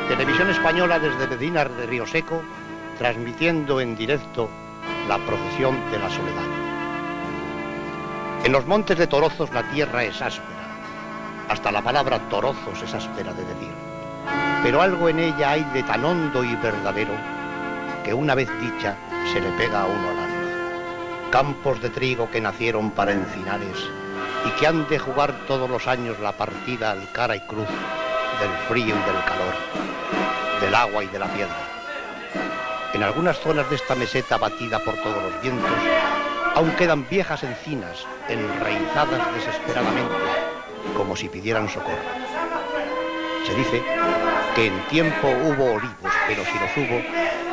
Televisión Española desde Medina de Rioseco, transmitiendo en directo la procesión de la Soledad. En los montes de Torozos la tierra es áspera, hasta la palabra Torozos es áspera de decir, pero algo en ella hay de tan hondo y verdadero que una vez dicha se le pega a uno al alma. Campos de trigo que nacieron para encinares y que han de jugar todos los años la partida al cara y cruz del frío y del calor, del agua y de la piedra. En algunas zonas de esta meseta batida por todos los vientos, aún quedan viejas encinas enraizadas desesperadamente, como si pidieran socorro. Se dice que en tiempo hubo olivos, pero si los hubo,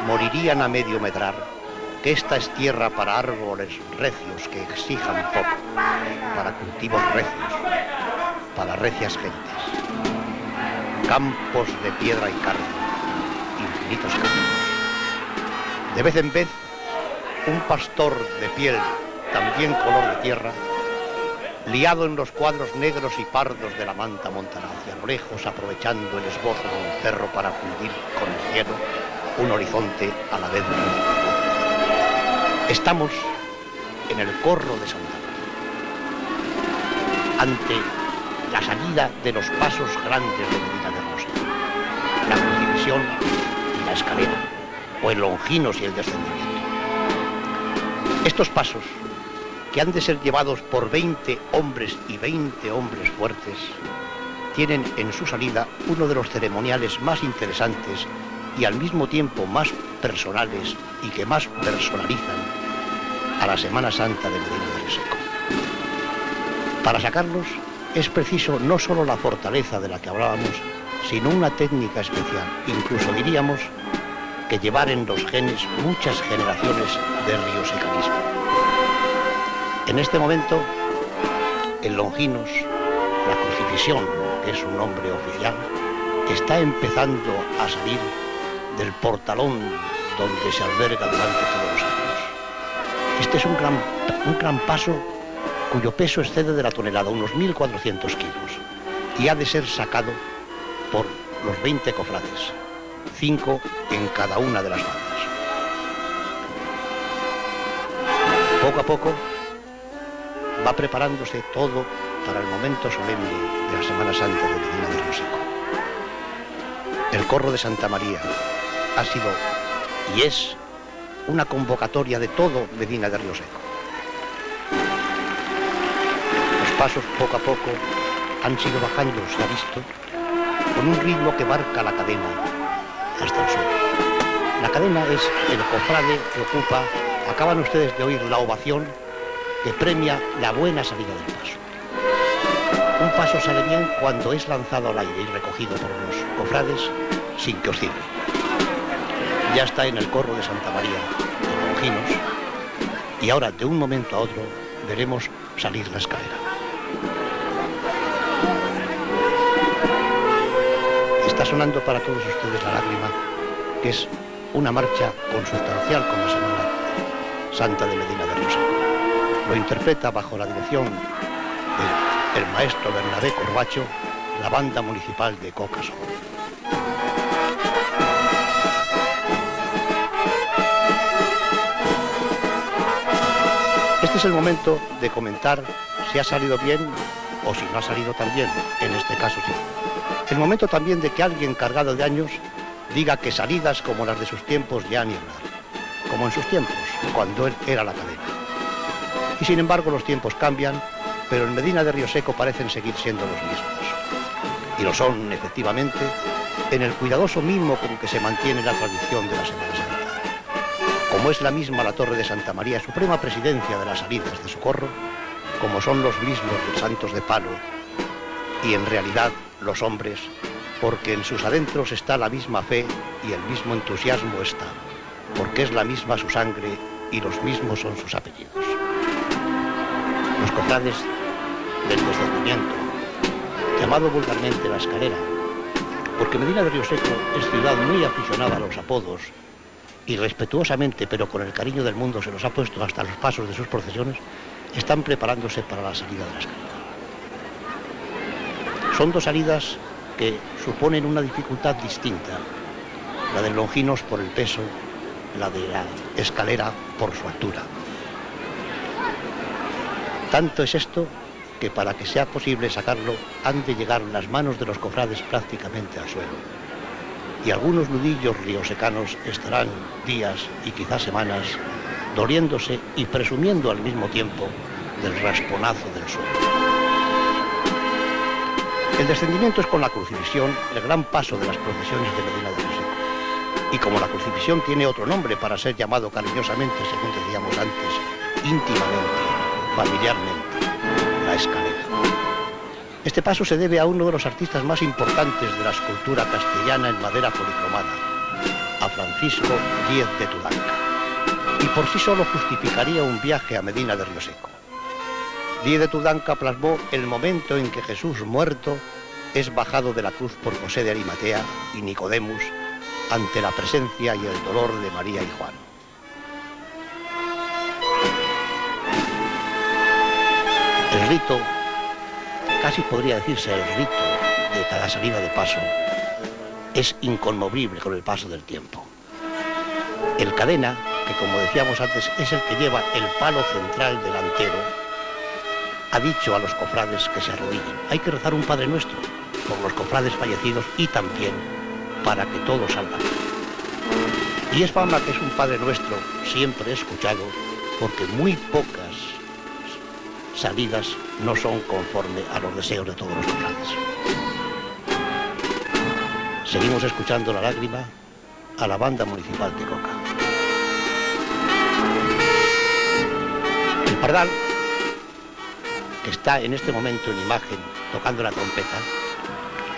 morirían a medio medrar, que esta es tierra para árboles recios que exijan poco, para cultivos recios, para recias gentes. Campos de piedra y carne, infinitos campos. De vez en vez, un pastor de piel, también color de tierra, liado en los cuadros negros y pardos de la manta montana hacia lo lejos, aprovechando el esbozo de un cerro para fundir con el cielo un horizonte a la vez lúcido. Estamos en el corro de Santa María, ante la salida de los pasos grandes de Medina de Rioseco, la crucifixión y la escalera, o el Longinos y el descendimiento. Estos pasos, que han de ser llevados por 20 hombres y 20 hombres fuertes, tienen en su salida uno de los ceremoniales más interesantes y al mismo tiempo más personales y que más personalizan a la Semana Santa de Medina de Rioseco. Para sacarlos es preciso no solo la fortaleza de la que hablábamos, sino una técnica especial, incluso diríamos que llevar en los genes muchas generaciones de riosecanismo. En este momento, el Longinos, la crucifixión, que es su nombre oficial, está empezando a salir del portalón donde se alberga durante todos los años. Este es un gran paso cuyo peso excede de la tonelada, unos 1.400 kilos, y ha de ser sacado por los 20 cofrades, 5 en cada una de las bandas. Poco a poco va preparándose todo para el momento solemne de la Semana Santa de Medina de Rioseco. El corro de Santa María ha sido y es una convocatoria de todo Medina de Rioseco. Los pasos poco a poco han sido bajando, se ha visto, con un ritmo que marca la cadena hasta el suelo. La cadena es el cofrade que ocupa, acaban ustedes de oír la ovación que premia la buena salida del paso. Un paso sale bien cuando es lanzado al aire y recogido por los cofrades sin que oscile. Ya está en el corro de Santa María de Longinos y ahora de un momento a otro veremos salir la escalera. Está sonando para todos ustedes La Lágrima, que es una marcha consustancial con la Semana Santa de Medina de Rioseco. Lo interpreta bajo la dirección del maestro Bernabé Corbacho, la banda municipal de Cocas. Este es el momento de comentar si ha salido bien o si no ha salido tan bien, en este caso sí. El momento también de que alguien cargado de años diga que salidas como las de sus tiempos ya ni hablar, como en sus tiempos, cuando él era la cadena. Y sin embargo los tiempos cambian, pero en Medina de Rioseco parecen seguir siendo los mismos. Y lo son, efectivamente, en el cuidadoso mimo con que se mantiene la tradición de la Semana Santa. Como es la misma la Torre de Santa María, suprema presidencia de las salidas de Socorro, como son los mismos los santos de palo, y en realidad los hombres, porque en sus adentros está la misma fe y el mismo entusiasmo está, porque es la misma su sangre y los mismos son sus apellidos. Los cofrades del descendimiento, llamado vulgarmente la escalera, porque Medina de Rioseco es ciudad muy aficionada a los apodos y respetuosamente, pero con el cariño del mundo, se los ha puesto hasta los pasos de sus procesiones, están preparándose para la salida de la escalera. Son dos salidas que suponen una dificultad distinta. La del Longinos por el peso, la de la Escalera por su altura. Tanto es esto que para que sea posible sacarlo han de llegar las manos de los cofrades prácticamente al suelo. Y algunos nudillos riosecanos estarán días y quizás semanas doliéndose y presumiendo al mismo tiempo del rasponazo del suelo. El descendimiento es con la crucifixión el gran paso de las procesiones de Medina de Rioseco. Y como la crucifixión tiene otro nombre para ser llamado cariñosamente, según decíamos antes, íntimamente, familiarmente, la Escalera. Este paso se debe a uno de los artistas más importantes de la escultura castellana en madera policromada, a Francisco Díez de Tudanca. Y por sí solo justificaría un viaje a Medina de Rioseco. Díez de Tudanca plasmó el momento en que Jesús muerto es bajado de la cruz por José de Arimatea y Nicodemus ante la presencia y el dolor de María y Juan. El rito, casi podría decirse el rito de cada salida de paso, es inconmovible con el paso del tiempo. El cadena, que como decíamos antes es el que lleva el palo central delantero, ha dicho a los cofrades que se arrodillen. Hay que rezar un Padre Nuestro por los cofrades fallecidos y también para que todo salga. Y es fama que es un Padre Nuestro siempre escuchado, porque muy pocas salidas no son conforme a los deseos de todos los cofrades. Seguimos escuchando la lágrima a la banda municipal de Coca. El pardal, que está en este momento en imagen tocando la trompeta,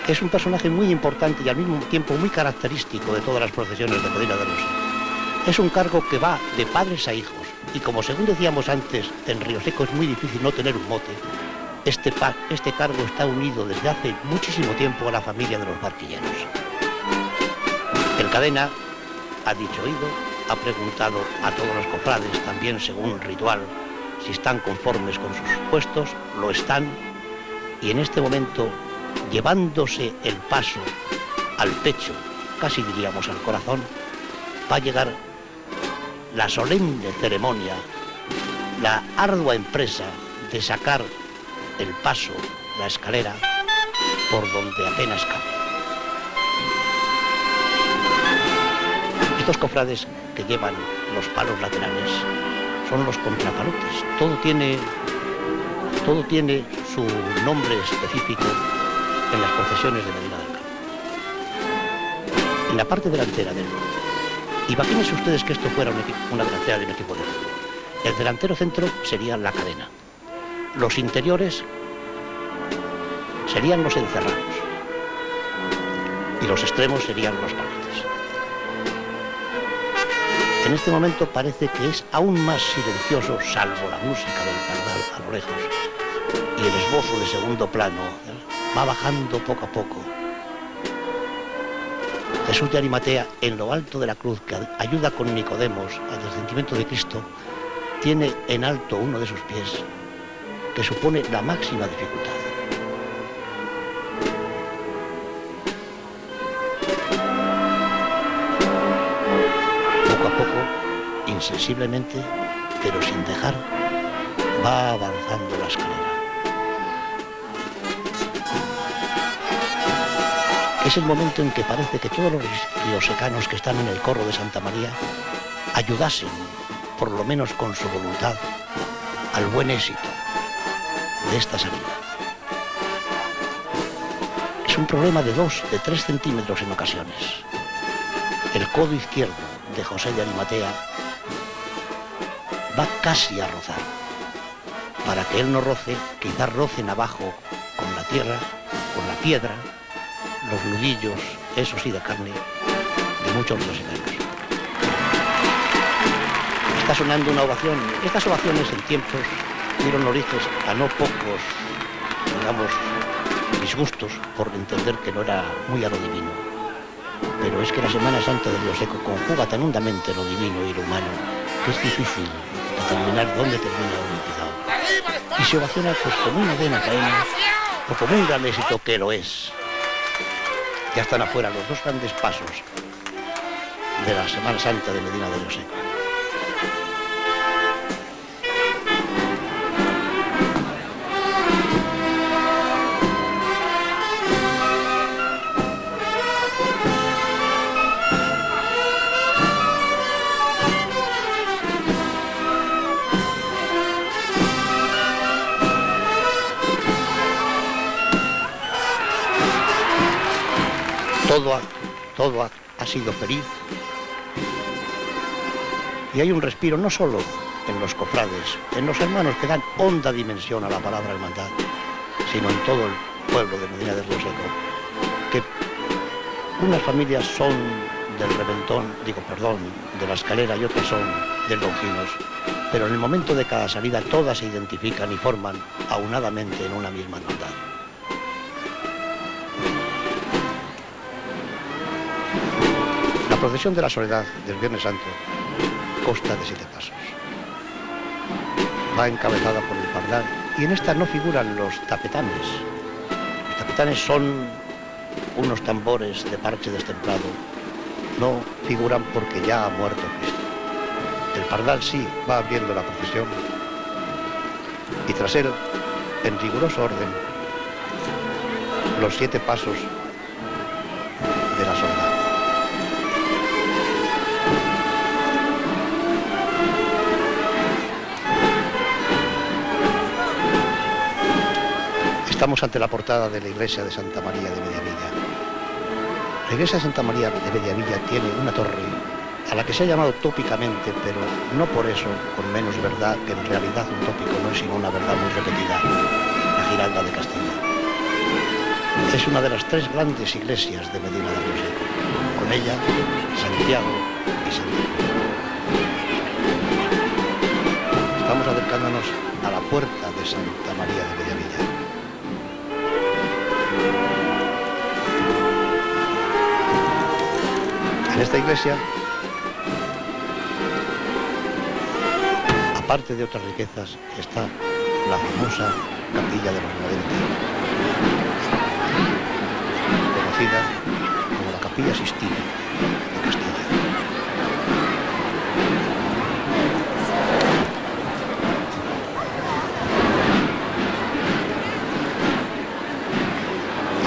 es un personaje muy importante y al mismo tiempo muy característico de todas las procesiones de Medina de Rioseco. Es un cargo que va de padres a hijos y como según decíamos antes, en Rioseco es muy difícil no tener un mote. Este cargo está unido desde hace muchísimo tiempo a la familia de los barquilleros. El cadena ha dicho oído, ha preguntado a todos los cofrades, también según ritual, si están conformes con sus puestos, lo están, y en este momento, llevándose el paso al pecho, casi diríamos al corazón, va a llegar la solemne ceremonia, la ardua empresa de sacar el paso, la escalera, por donde apenas cabe. Estos cofrades que llevan los palos laterales son los contrapalotes. Todo tiene su nombre específico en las procesiones de Medina del Campo. En la parte delantera del grupo. Imagínense ustedes que esto fuera una delantera de un equipo de fútbol. El delantero centro sería la cadena. Los interiores serían los encerrados. Y los extremos serían los palotes. En este momento parece que es aún más silencioso, salvo la música del pardal a lo lejos, y el esbozo de segundo plano va bajando poco a poco. Jesús de Arimatea, en lo alto de la cruz, que ayuda con Nicodemos al descendimiento de Cristo, tiene en alto uno de sus pies, que supone la máxima dificultad. Insensiblemente, pero sin dejar, va avanzando la escalera. Es el momento en que parece que todos los riosecanos que están en el corro de Santa María ayudasen, por lo menos con su voluntad, al buen éxito de esta salida. Es un problema de 2, de 3 centímetros en ocasiones. El codo izquierdo de José de Arimatea va casi a rozar. Para que él no roce, quizás rocen abajo con la tierra, con la piedra, los nudillos, eso sí de carne, de muchos riosecanos. Está sonando una ovación. Estas ovaciones en tiempos dieron origen a no pocos, digamos, disgustos por entender que no era muy a lo divino. Pero es que la Semana Santa de Rioseco conjuga tan hondamente lo divino y lo humano que es difícil determinar dónde termina o empezado. Y se ovaciona pues como una buena cadena o como un gran éxito que lo es. Ya están afuera los dos grandes pasos de la Semana Santa de Medina de Rioseco. Todo ha sido feliz y hay un respiro no solo en los cofrades, en los hermanos que dan honda dimensión a la palabra hermandad, sino en todo el pueblo de Medina de Rioseco, que unas familias son del Reventón, de la Escalera, y otras son del Longinos, pero en el momento de cada salida todas se identifican y forman aunadamente en una misma hermandad. La procesión de la Soledad del Viernes Santo consta de 7 pasos. Va encabezada por el pardal y en esta no figuran los tapetanes. Los tapetanes son unos tambores de parche destemplado. No figuran porque ya ha muerto Cristo. El pardal sí va abriendo la procesión y tras él, en riguroso orden, los 7 pasos de la Soledad. Estamos ante la portada de la iglesia de Santa María de Mediavilla. La iglesia de Santa María de Mediavilla tiene una torre a la que se ha llamado tópicamente, pero no por eso con menos verdad, que en realidad un tópico no es sino una verdad muy repetida, la Giralda de Castilla. Es una de las 3 grandes iglesias de Medina de Rioseco. Con ella, Santiago y Santa Cruz. Estamos acercándonos a la puerta de Santa María de Mediavilla. En esta iglesia, aparte de otras riquezas, está la famosa Capilla de los Benaventes, conocida como la Capilla Sistina de Castilla.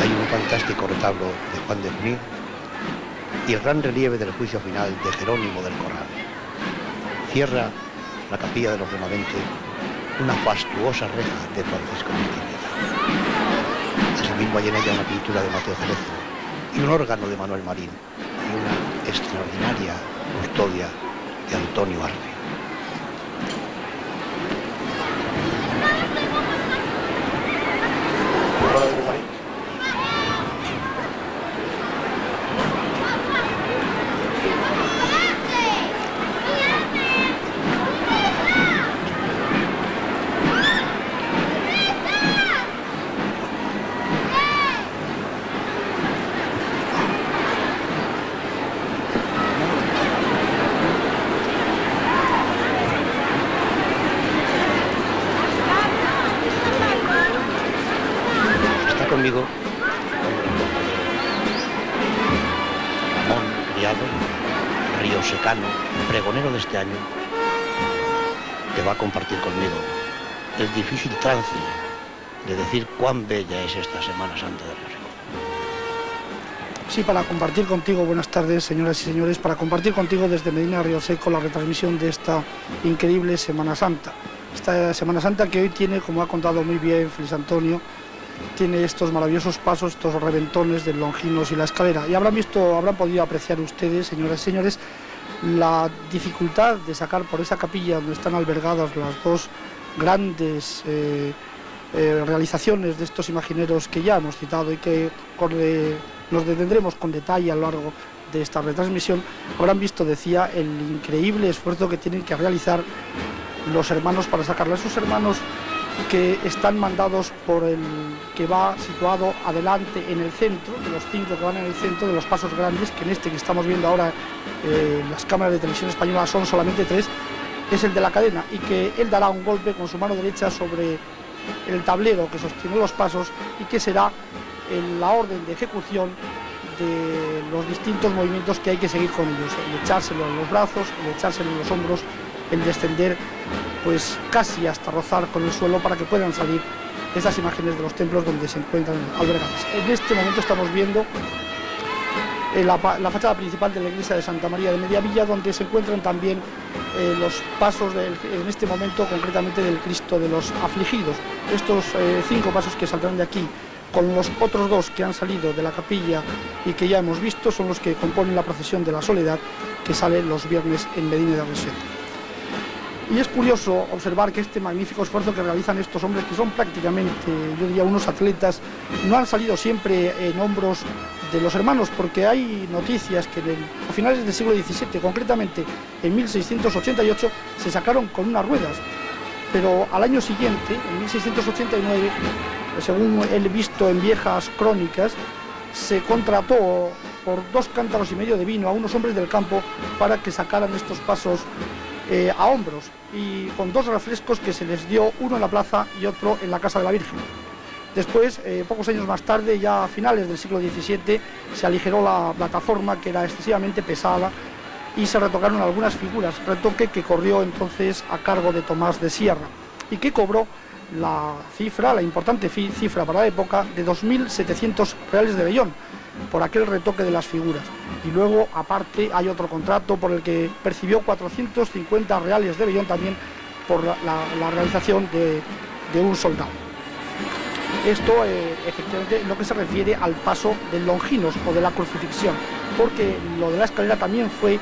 Hay un fantástico retablo de Juan de Junín y el gran relieve del juicio final de Jerónimo del Corral. Cierra la Capilla de los Benaventes una fastuosa reja de Francisco Martínez. Asimismo hay en ella una pintura de Mateo Cerezo y un órgano de Manuel Marín y una extraordinaria custodia de Antonio Arce. Conmigo Ramón Criado, riosecano, pregonero de este año, que va a compartir conmigo el difícil trance de decir cuán bella es esta Semana Santa de Rioseco. Sí, para compartir contigo, buenas tardes señoras y señores, para compartir contigo desde Medina de Rioseco la retransmisión de esta increíble Semana Santa. Esta Semana Santa que hoy tiene, como ha contado muy bien Feliz Antonio, tiene estos maravillosos pasos, estos reventones del Longinos y la Escalera. Y habrán podido apreciar ustedes, señoras y señores, la dificultad de sacar por esa capilla donde están albergadas las 2 grandes realizaciones de estos imagineros que ya hemos citado y que nos detendremos con detalle a lo largo de esta retransmisión. Habrán visto, decía, el increíble esfuerzo que tienen que realizar los hermanos para sacarla. Esos hermanos que están mandados por el que va situado adelante en el centro, de los 5 que van en el centro, de los pasos grandes, que en este que estamos viendo ahora en las cámaras de televisión española son solamente 3, es el de la cadena, y que él dará un golpe con su mano derecha sobre el tablero que sostiene los pasos y que será en la orden de ejecución de los distintos movimientos que hay que seguir con ellos, el echárselo en los brazos, el echárselo en los hombros, el descender pues casi hasta rozar con el suelo para que puedan salir estas imágenes de los templos donde se encuentran albergadas. En este momento estamos viendo la fachada principal de la iglesia de Santa María de Mediavilla, donde se encuentran también los pasos en este momento concretamente del Cristo de los Afligidos. Estos 5 pasos que saldrán de aquí con los otros 2 que han salido de la capilla y que ya hemos visto son los que componen la procesión de la Soledad que sale los viernes en Medina de Reset. Y es curioso observar que este magnífico esfuerzo que realizan estos hombres, que son prácticamente, yo diría, unos atletas, no han salido siempre en hombros de los hermanos, porque hay noticias que a finales del siglo XVII, concretamente en 1688, se sacaron con unas ruedas, pero al año siguiente, en 1689, según he visto en viejas crónicas, se contrató por 2 cántaros y medio de vino a unos hombres del campo para que sacaran estos pasos a hombros, y con 2 refrescos que se les dio, uno en la plaza y otro en la casa de la Virgen. Después, pocos años más tarde, ya a finales del siglo XVII, se aligeró la plataforma, que era excesivamente pesada, y se retocaron algunas figuras, retoque que corrió entonces a cargo de Tomás de Sierra y que cobró la importante cifra para la época de 2.700 reales de vellón por aquel retoque de las figuras. Y luego, aparte, hay otro contrato por el que percibió 450 reales de vellón también por la realización de un soldado. Esto, efectivamente, en lo que se refiere al paso del Longinos o de la crucifixión, porque lo de la escalera también fue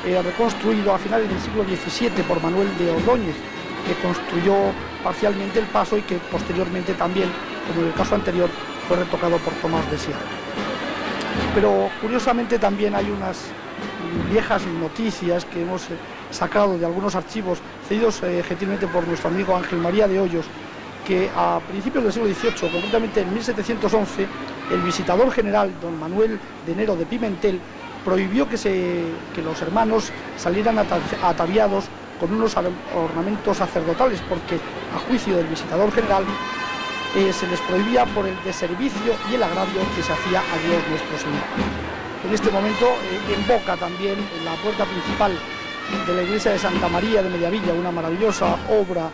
reconstruido a finales del siglo XVII por Manuel de Ordóñez, que construyó parcialmente el paso y que posteriormente también, como en el caso anterior, fue retocado por Tomás de Sierra. Pero curiosamente también hay unas viejas noticias que hemos sacado de algunos archivos cedidos gentilmente por nuestro amigo Ángel María de Hoyos, que a principios del siglo XVIII, concretamente en 1711, el visitador general, don Manuel de Nero de Pimentel, prohibió que los hermanos salieran ataviados con unos ornamentos sacerdotales, porque a juicio del visitador general se les prohibía por el deservicio y el agravio que se hacía a Dios nuestro Señor. En este momento invoca también en la puerta principal de la iglesia de Santa María de Mediavilla, una maravillosa obra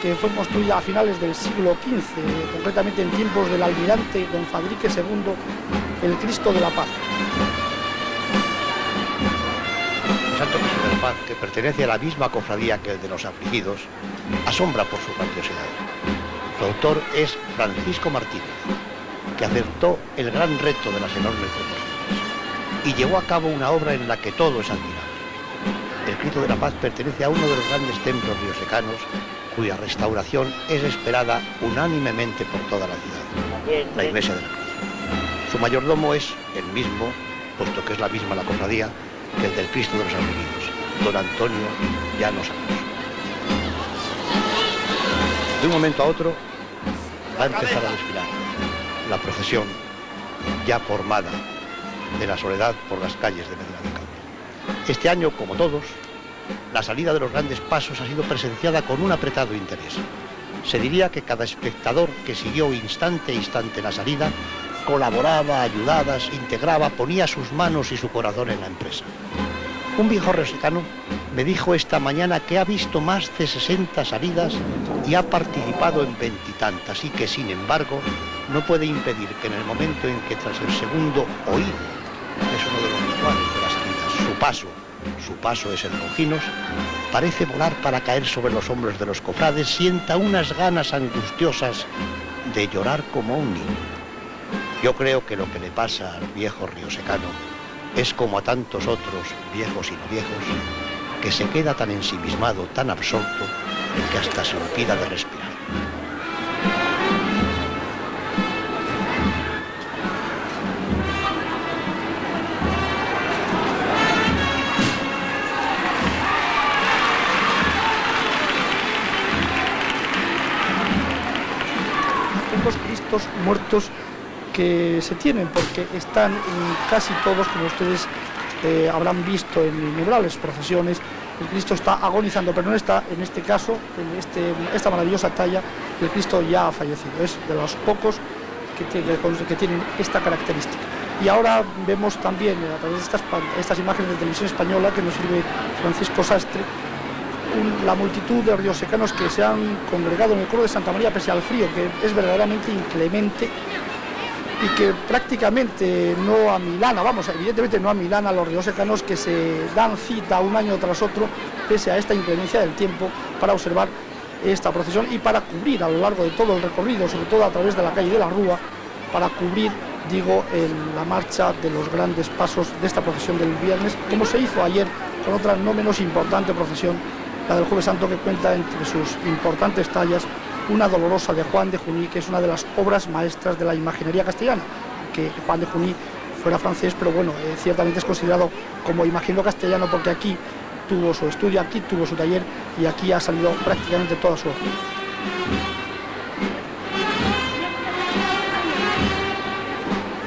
que fue construida a finales del siglo XV, concretamente en tiempos del almirante don Fadrique II, el Cristo de la Paz. El Santo Cristo de la Paz, que pertenece a la misma cofradía que el de los Afligidos, asombra por su grandiosidad. Su autor es Francisco Martínez, que acertó el gran reto de las enormes proporciones y llevó a cabo una obra en la que todo es admirable. El Cristo de la Paz pertenece a uno de los grandes templos riosecanos, cuya restauración es esperada unánimemente por toda la ciudad, la Iglesia de la Cruz. Su mayordomo es el mismo, puesto que es la misma la cofradía, que el del Cristo de los Afligidos, don Antonio Llanos Alonso. De un momento a otro va a empezar a desfilar la procesión ya formada de la Soledad por las calles de Medina del Campo. Este año, como todos, la salida de los grandes pasos ha sido presenciada con un apretado interés. Se diría que cada espectador que siguió instante a instante la salida colaboraba, ayudaba, se integraba, ponía sus manos y su corazón en la empresa. Un viejo riosecano me dijo esta mañana que ha visto más de 60 salidas y ha participado en 20 y tantas, y que sin embargo no puede impedir que en el momento en que tras el segundo oído, que es uno de los rituales de las salidas, su paso es el Longinos, parece volar para caer sobre los hombros de los cofrades, sienta unas ganas angustiosas de llorar como un niño. Yo creo que lo que le pasa al viejo riosecano es como a tantos otros viejos y no viejos, que se queda tan ensimismado, tan absorto, que hasta se olvida de respirar. Los Cristos muertos que se tienen, porque están casi todos, como ustedes habrán visto en innumerables procesiones, el Cristo está agonizando, pero no está, en este caso, en esta maravillosa talla, el Cristo ya ha fallecido. Es de los pocos que tienen esta característica. Y ahora vemos también a través de estas imágenes de televisión española que nos sirve Francisco Sastre, la multitud de riosecanos que se han congregado en el coro de Santa María pese al frío, que es verdaderamente inclemente y que prácticamente no amilana, vamos, evidentemente no amilana a los riosecanos que se dan cita un año tras otro pese a esta inclemencia del tiempo para observar esta procesión y para cubrir a lo largo de todo el recorrido, sobre todo a través de la calle de la Rúa, para cubrir, digo, la marcha de los grandes pasos de esta procesión del viernes, como se hizo ayer con otra no menos importante procesión, la del Jueves Santo, que cuenta entre sus importantes tallas una Dolorosa de Juan de Juní, que es una de las obras maestras de la imaginería castellana, que Juan de Juní fuera francés, pero bueno, ciertamente es considerado como imaginero castellano porque aquí tuvo su estudio, aquí tuvo su taller y aquí ha salido prácticamente toda su obra.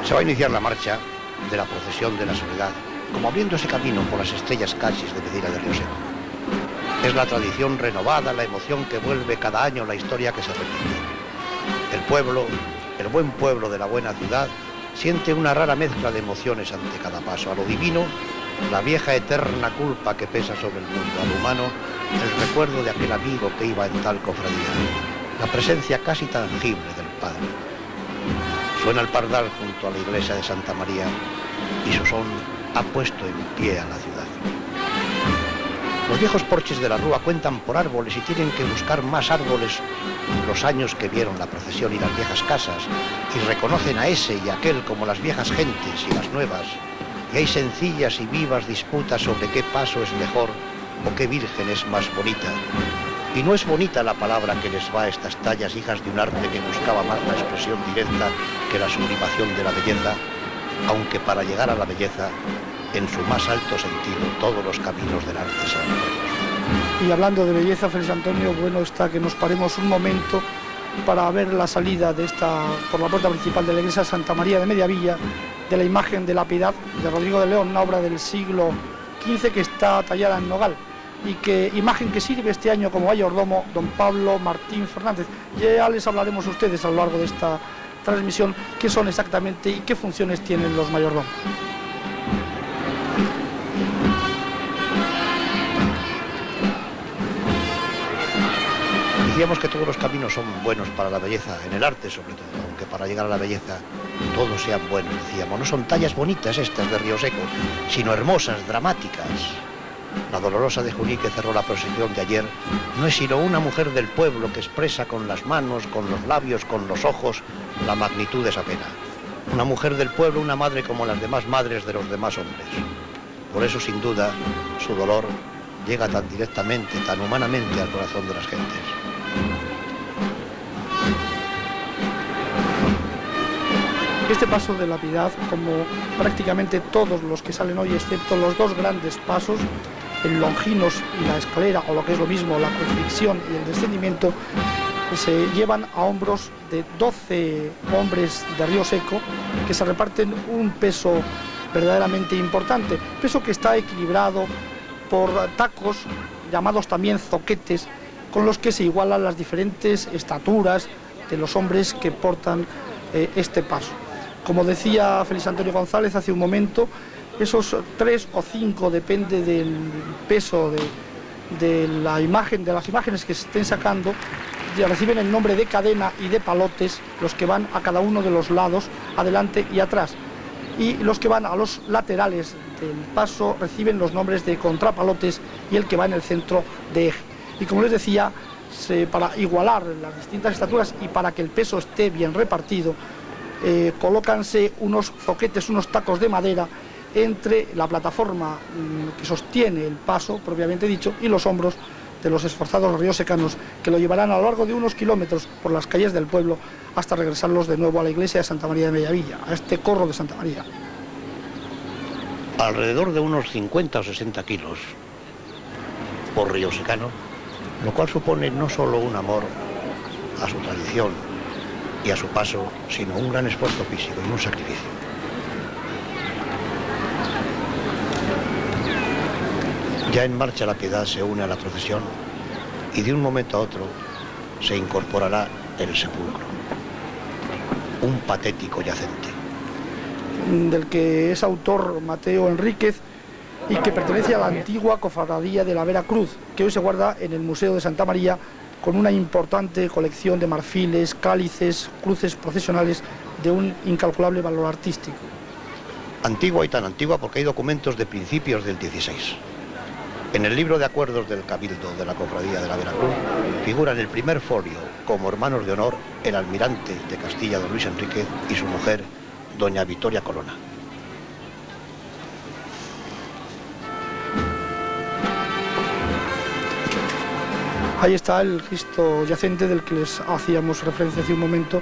Se va a iniciar la marcha de la procesión de la Soledad, como abriendo ese camino por las estrellas calles de Medina de Rioseco. Es la tradición renovada, la emoción que vuelve cada año, la historia que se repite. El pueblo, el buen pueblo de la buena ciudad, siente una rara mezcla de emociones ante cada paso. A lo divino, la vieja eterna culpa que pesa sobre el mundo. A lo humano, el recuerdo de aquel amigo que iba en tal cofradía. La presencia casi tangible del Padre. Suena el pardal junto a la iglesia de Santa María y su son ha puesto en pie a la ciudad. Los viejos porches de la Rúa cuentan por árboles y tienen que buscar más árboles los años que vieron la procesión y las viejas casas y reconocen a ese y a aquel como las viejas gentes y las nuevas. Y hay sencillas y vivas disputas sobre qué paso es mejor o qué virgen es más bonita. Y no es bonita la palabra que les va a estas tallas, hijas de un arte que buscaba más la expresión directa que la sublimación de la belleza, aunque para llegar a la belleza, en su más alto sentido, todos los caminos del arte son buenos. Y hablando de belleza, Félix Antonio, bueno está que nos paremos un momento para ver la salida de por la puerta principal de la iglesia de Santa María de Mediavilla, de la imagen de la Piedad de Rodrigo de León, una obra del siglo XV que está tallada en nogal, y imagen que sirve este año como mayordomo don Pablo Martín Fernández. Ya les hablaremos a ustedes a lo largo de esta transmisión qué son exactamente y qué funciones tienen los mayordomos. Decíamos que todos los caminos son buenos para la belleza, en el arte sobre todo, aunque para llegar a la belleza todos sean buenos, decíamos. No son tallas bonitas estas de Rioseco, sino hermosas, dramáticas. La Dolorosa de Juní, que cerró la procesión de ayer, no es sino una mujer del pueblo que expresa con las manos, con los labios, con los ojos, la magnitud de esa pena. Una mujer del pueblo, una madre como las demás madres de los demás hombres. Por eso, sin duda, su dolor llega tan directamente, tan humanamente al corazón de las gentes. Este paso de la Piedad, como prácticamente todos los que salen hoy, excepto los dos grandes pasos, el Longinos y la escalera, o lo que es lo mismo, la crucifixión y el descendimiento, se llevan a hombros de 12 hombres de Rioseco que se reparten un peso verdaderamente importante, peso que está equilibrado por tacos, llamados también zoquetes, con los que se igualan las diferentes estaturas de los hombres que portan este paso. Como decía Félix Antonio González hace un momento, esos 3 o 5, depende del peso de la imagen, de las imágenes que se estén sacando, ya reciben el nombre de cadena y de palotes, los que van a cada uno de los lados, adelante y atrás. Y los que van a los laterales del paso reciben los nombres de contrapalotes y el que va en el centro de eje. Y como les decía, para igualar las distintas estaturas y para que el peso esté bien repartido, colócanse unos zoquetes, unos tacos de madera entre la plataforma que sostiene el paso, propiamente dicho, y los hombros de los esforzados riosecanos, que lo llevarán a lo largo de unos kilómetros por las calles del pueblo hasta regresarlos de nuevo a la iglesia de Santa María de Mediavilla, a este corro de Santa María. Alrededor de unos 50 o 60 kilos por riosecano, lo cual supone no solo un amor a su tradición y a su paso, sino un gran esfuerzo físico y un sacrificio. Ya en marcha la Piedad se une a la procesión y de un momento a otro se incorporará el sepulcro, un patético yacente. del que es autor Mateo Enríquez y que pertenece a la antigua cofradía de la Vera Cruz, que hoy se guarda en el Museo de Santa María, con una importante colección de marfiles, cálices, cruces procesionales de un incalculable valor artístico. Antigua y tan antigua porque hay documentos de principios del XVI. En el libro de acuerdos del Cabildo de la Cofradía de la Veracruz figura en el primer folio como hermanos de honor el almirante de Castilla, don Luis Enríquez, y su mujer, doña Victoria Colonna. Ahí está el Cristo yacente del que les hacíamos referencia hace un momento.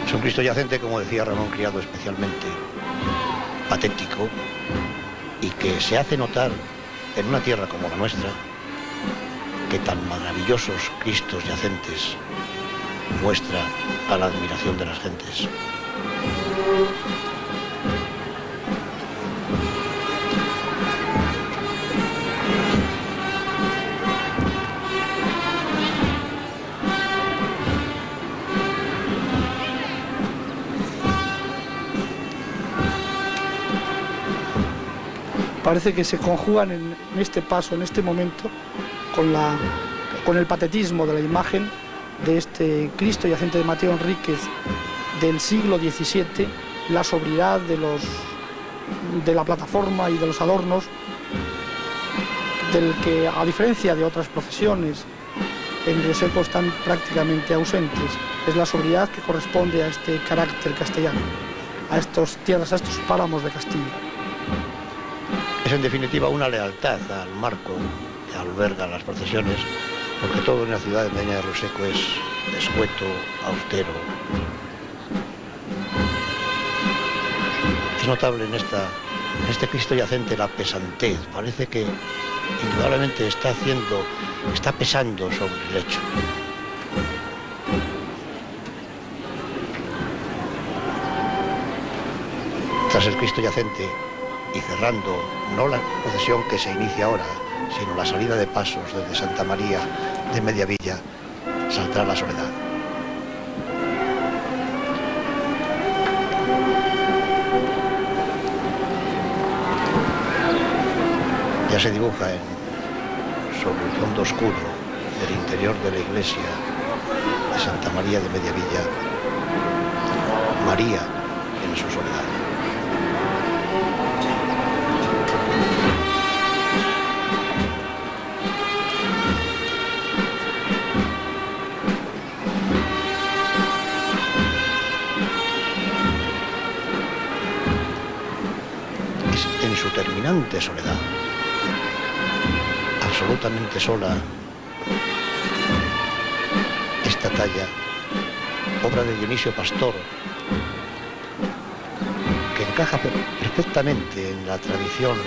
Es un Cristo yacente, como decía Ramón Criado, especialmente patético y que se hace notar en una tierra como la nuestra, que tan maravillosos Cristos yacentes muestra a la admiración de las gentes. Parece que se conjugan en este paso, en este momento, con el patetismo de la imagen de este Cristo yacente de Mateo Enríquez del siglo XVII, la sobriedad de la plataforma y de los adornos, del que, a diferencia de otras procesiones, en Río Seco están prácticamente ausentes. Es la sobriedad que corresponde a este carácter castellano, a estas tierras, a estos páramos de Castilla. Es en definitiva una lealtad al marco que alberga las procesiones, porque todo en la ciudad de Medina de Río Seco es escueto, austero. Es notable en este Cristo yacente la pesantez. Parece que indudablemente está pesando sobre el lecho. Tras el Cristo yacente, y cerrando no la procesión que se inicia ahora, sino la salida de pasos desde Santa María de Mediavilla, saldrá la Soledad. Ya se dibuja sobre el fondo oscuro del interior de la iglesia de Santa María de Mediavilla, María en su soledad. En su terminante soledad, absolutamente sola, esta talla, obra de Dionisio Pastor, que encaja perfectamente en la tradición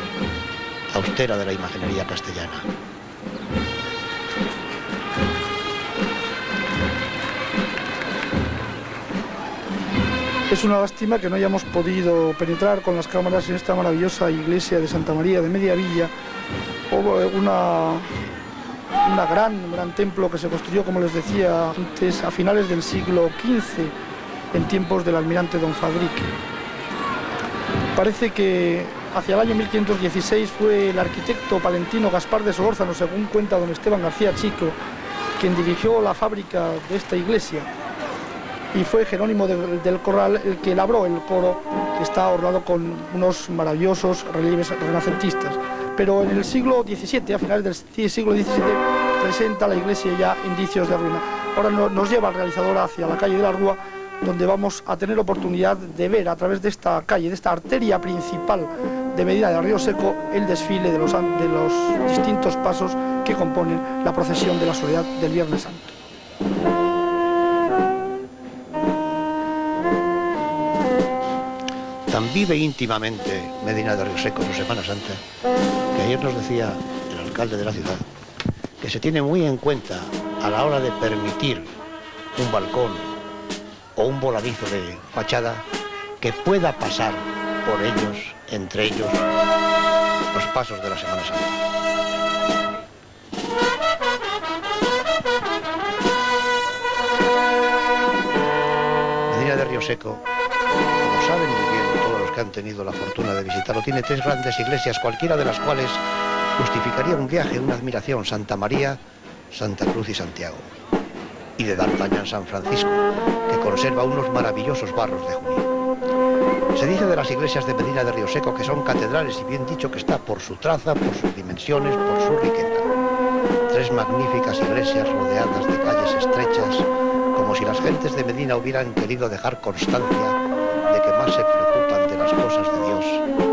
austera de la imaginería castellana. Es una lástima que no hayamos podido penetrar con las cámaras en esta maravillosa iglesia de Santa María de Mediavilla, un gran templo que se construyó, como les decía antes, a finales del siglo XV, en tiempos del almirante don Fadrique. Parece que hacia el año 1516 fue el arquitecto palentino Gaspar de Solórzano, según cuenta don Esteban García Chico, quien dirigió la fábrica de esta iglesia. Y fue Jerónimo del Corral el que labró el coro, que está ornado con unos maravillosos relieves renacentistas. Pero en el siglo XVII, a finales del siglo XVII, presenta la iglesia ya indicios de ruina. Ahora nos lleva el realizador hacia la calle de la Rúa, donde vamos a tener oportunidad de ver a través de esta calle, de esta arteria principal de Medina de Río Seco, el desfile de los distintos pasos que componen la procesión de la Soledad del Viernes Santo. Tan vive íntimamente Medina de Río Seco su Semana Santa, que ayer nos decía el alcalde de la ciudad que se tiene muy en cuenta a la hora de permitir un balcón o un voladizo de fachada que pueda pasar por ellos, entre ellos, los pasos de la Semana Santa. Medina de Rioseco, como saben muy bien todos los que han tenido la fortuna de visitarlo, tiene 3 grandes iglesias, cualquiera de las cuales justificaría un viaje, una admiración: Santa María, Santa Cruz y Santiago. Y de D'Artagnan San Francisco, que conserva unos maravillosos barros de Junín. Se dice de las iglesias de Medina de Rioseco que son catedrales, y bien dicho que está por su traza, por sus dimensiones, por su riqueza. 3 magníficas iglesias rodeadas de calles estrechas, como si las gentes de Medina hubieran querido dejar constancia de que más se preocupan de las cosas de Dios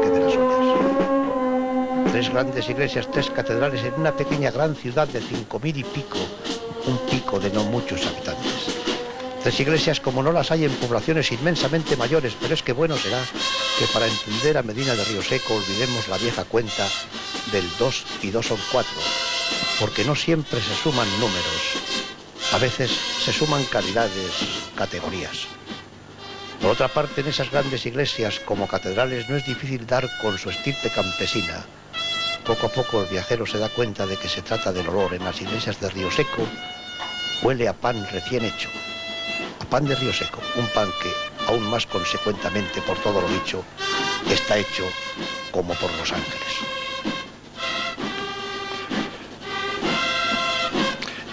que de las suyas. 3 grandes iglesias, 3 catedrales en una pequeña gran ciudad de 5.000 y pico, un pico de no muchos habitantes. 3 iglesias como no las hay en poblaciones inmensamente mayores, pero es que bueno será que para entender a Medina de Rioseco olvidemos la vieja cuenta del 2 y 2 son 4, porque no siempre se suman números, a veces se suman calidades, categorías. Por otra parte, en esas grandes iglesias como catedrales no es difícil dar con su estirpe campesina. Poco a poco el viajero se da cuenta de que se trata del olor. En las iglesias de Rioseco huele a pan recién hecho, a pan de Rioseco, un pan que, aún más consecuentemente por todo lo dicho, está hecho como por los ángeles.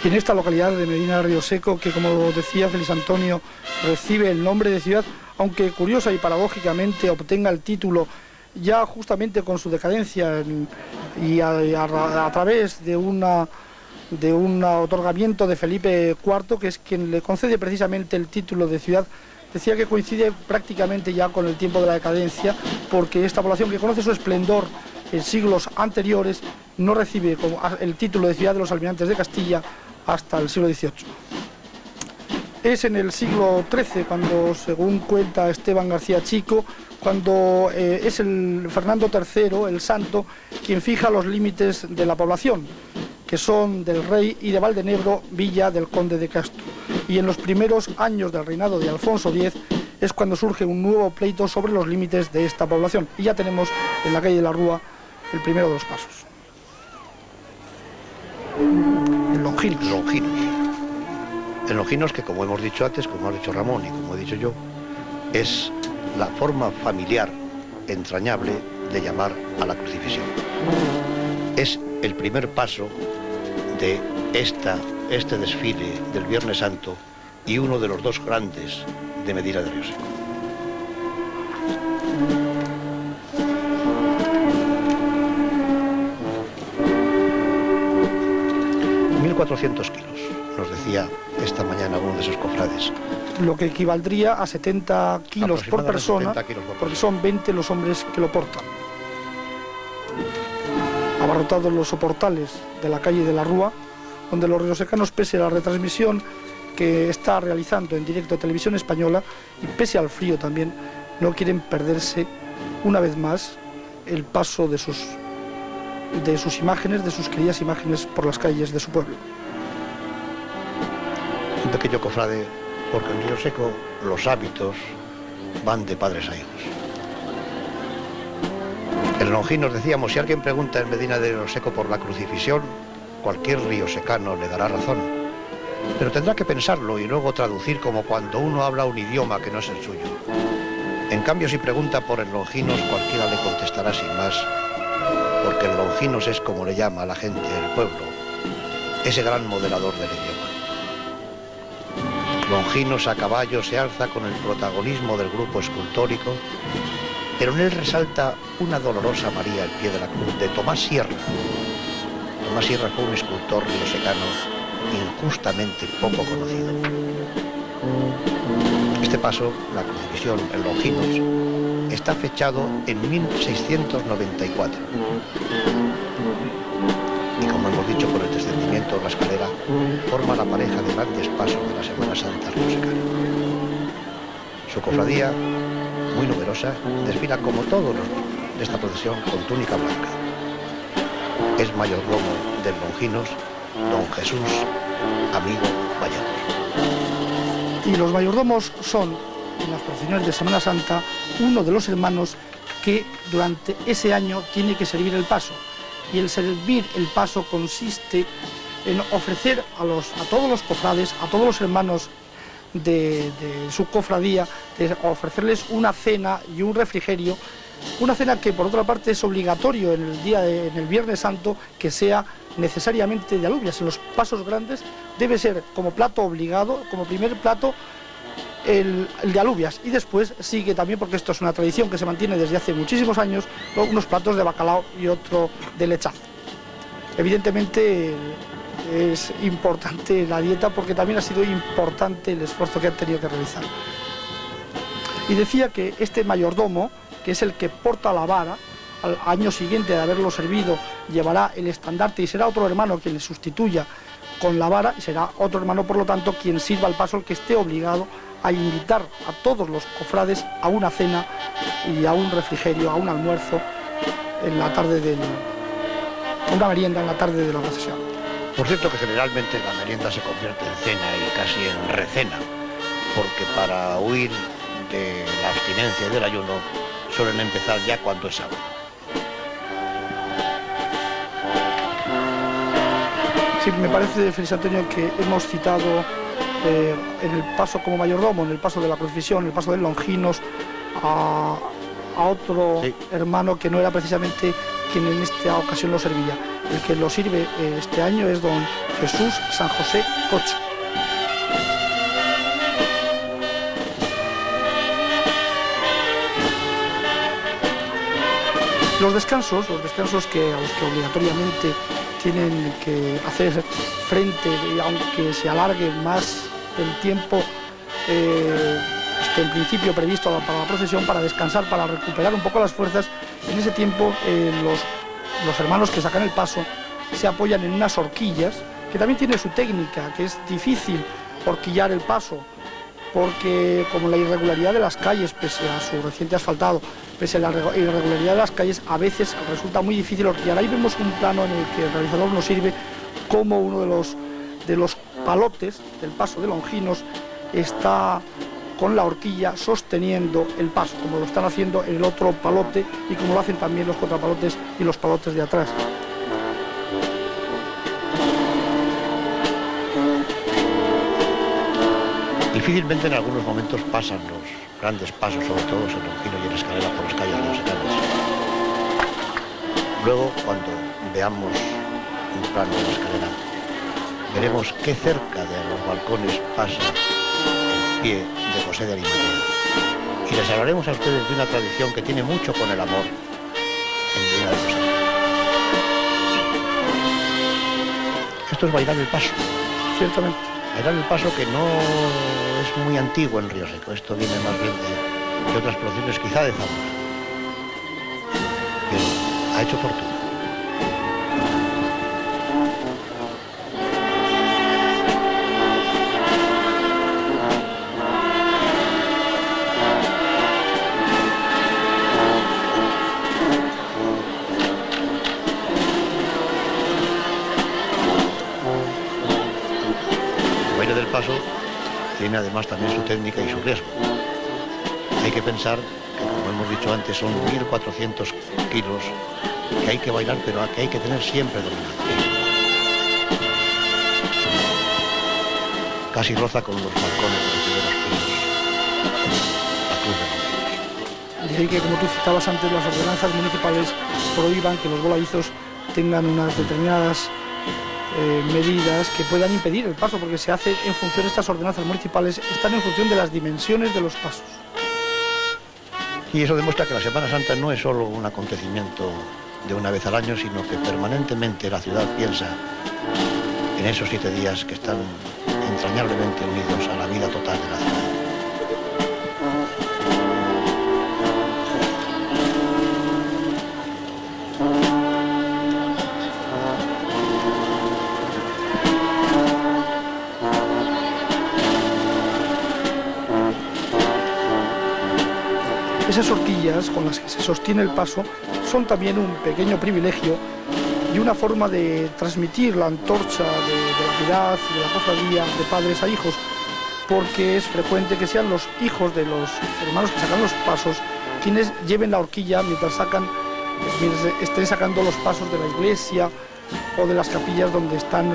Y en esta localidad de Medina de Rioseco, que como decía Félix Antonio, recibe el nombre de ciudad, aunque curiosa y paradójicamente obtenga el título ya justamente con su decadencia y a través de un otorgamiento de Felipe IV, que es quien le concede precisamente el título de ciudad. Decía que coincide prácticamente ya con el tiempo de la decadencia, porque esta población, que conoce su esplendor en siglos anteriores, no recibe el título de ciudad de los almirantes de Castilla hasta el siglo XVIII. Es en el siglo XIII cuando, según cuenta Esteban García Chico, cuando es el Fernando III, el Santo, quien fija los límites de la población, que son del rey y de Valdenebro, villa del conde de Castro. Y en los primeros años del reinado de Alfonso X es cuando surge un nuevo pleito sobre los límites de esta población. Y ya tenemos en la calle de la Rúa el primero de los pasos. En Longinos. En Longinos, que como hemos dicho antes, como ha dicho Ramón y como he dicho yo, es la forma familiar entrañable de llamar a la crucifixión. Es el primer paso de este desfile del Viernes Santo y uno de los 2 grandes de Medina de Rioseco. 1.400 kilos, nos decía esta mañana uno de esos cofrades. Lo que equivaldría a 70 kilos por persona, 70 kilos por porque persona. son 20 los hombres que lo portan. Abarrotados los soportales de la calle de la Rúa, donde los riosecanos, pese a la retransmisión que está realizando en directo Televisión Española, y pese al frío también, no quieren perderse una vez más el paso de sus imágenes, de sus queridas imágenes por las calles de su pueblo. Un pequeño cofrade, porque en Rioseco los hábitos van de padres a hijos. En Longinos decíamos, si alguien pregunta en Medina de Rioseco por la crucifixión, cualquier riosecano le dará razón, pero tendrá que pensarlo y luego traducir, como cuando uno habla un idioma que no es el suyo. En cambio, si pregunta por el Longinos, cualquiera le contestará sin más, porque el Longinos es como le llama a la gente del pueblo, ese gran modelador del idioma. Longinos a caballo se alza con el protagonismo del grupo escultórico, pero en él resalta una dolorosa María al pie de la cruz de Tomás Sierra. Tomás Sierra fue un escultor riosecano injustamente poco conocido. Este paso, la crucifixión en Longinos, está fechado en 1694. Y como hemos dicho, por el descendimiento de la escalera, forma la pareja de grandes pasos de la Semana Santa riosecana. Su cofradía, muy numerosa, desfila como todos los de esta procesión con túnica blanca. Es mayordomo del Longinos don Jesús Amigo Valladolid. Y los mayordomos son, en las procesiones de Semana Santa, uno de los hermanos que durante ese año tiene que servir el paso. Y el servir el paso consiste en ofrecer a todos los cofrades, a todos los hermanos de su cofradía, de ofrecerles una cena y un refrigerio, una cena que por otra parte es obligatorio en el Viernes Santo, que sea necesariamente de alubias. En los pasos grandes debe ser como plato obligado, como primer plato, el de alubias, y después sigue también, porque esto es una tradición que se mantiene desde hace muchísimos años, unos platos de bacalao y otro de lechazo. Evidentemente es importante la dieta, porque también ha sido importante el esfuerzo que han tenido que realizar. Y decía que este mayordomo, que es el que porta la vara, al año siguiente de haberlo servido, llevará el estandarte y será otro hermano quien le sustituya con la vara, y será otro hermano, por lo tanto, quien sirva el paso, el que esté obligado a invitar a todos los cofrades a una cena y a un refrigerio, a un almuerzo en la tarde una merienda en la tarde de la procesión. Por cierto que generalmente la merienda se convierte en cena y casi en recena, porque para huir de la abstinencia y del ayuno suelen empezar ya cuando es sábado. Sí, me parece, Félix Antonio, que hemos citado en el paso como mayordomo, en el paso de la procesión, en el paso de Longinos, a otro hermano que no era precisamente quien en esta ocasión lo servía. El que lo sirve este año es don Jesús San José Cocho. Los descansos a los que obligatoriamente tienen que hacer frente, aunque se alargue más el tiempo en principio previsto para la procesión, para descansar, para recuperar un poco las fuerzas. En ese tiempo los hermanos que sacan el paso se apoyan en unas horquillas, que también tiene su técnica, que es difícil horquillar el paso, porque como la irregularidad de las calles, pese a su reciente asfaltado, pese a la irregularidad de las calles, a veces resulta muy difícil horquillar. Ahí vemos un plano en el que el realizador nos sirve como uno de los palotes del paso de Longinos está con la horquilla sosteniendo el paso, como lo están haciendo en el otro palote y como lo hacen también los contrapalotes y los palotes de atrás. Difícilmente en algunos momentos pasan los grandes pasos, sobre todo en Longinos y en escalera, por las calles de los Hermanos. Luego, cuando veamos un plano de la escalera, veremos qué cerca de los balcones pasa el pie de José de Arimatea. Y les hablaremos a ustedes de una tradición que tiene mucho con el amor en Medina de José. Esto es bailar el paso. Ciertamente. Bailar el paso, que no es muy antiguo en Río Seco. Esto viene más bien de otras producciones, quizá de Zamora. Pero ha hecho fortuna. Paso tiene además también su técnica y su riesgo. Hay que pensar que, como hemos dicho antes, son 1.400 kilos que hay que bailar, pero que hay que tener siempre dominados. Casi roza con los balcones de los primeros pisos la cruz de Longinos. De ahí que, como tú citabas antes, las ordenanzas municipales prohíban que los voladizos tengan unas determinadas medidas que puedan impedir el paso, porque se hace en función, estas ordenanzas municipales están en función de las dimensiones de los pasos. Y eso demuestra que la Semana Santa no es solo un acontecimiento de una vez al año, sino que permanentemente la ciudad piensa en esos 7 días que están entrañablemente unidos a la vida total de la ciudad. Esas horquillas con las que se sostiene el paso son también un pequeño privilegio y una forma de transmitir la antorcha de la piedad y de la cofradía de padres a hijos, porque es frecuente que sean los hijos de los hermanos que sacan los pasos quienes lleven la horquilla mientras estén sacando los pasos de la iglesia o de las capillas donde están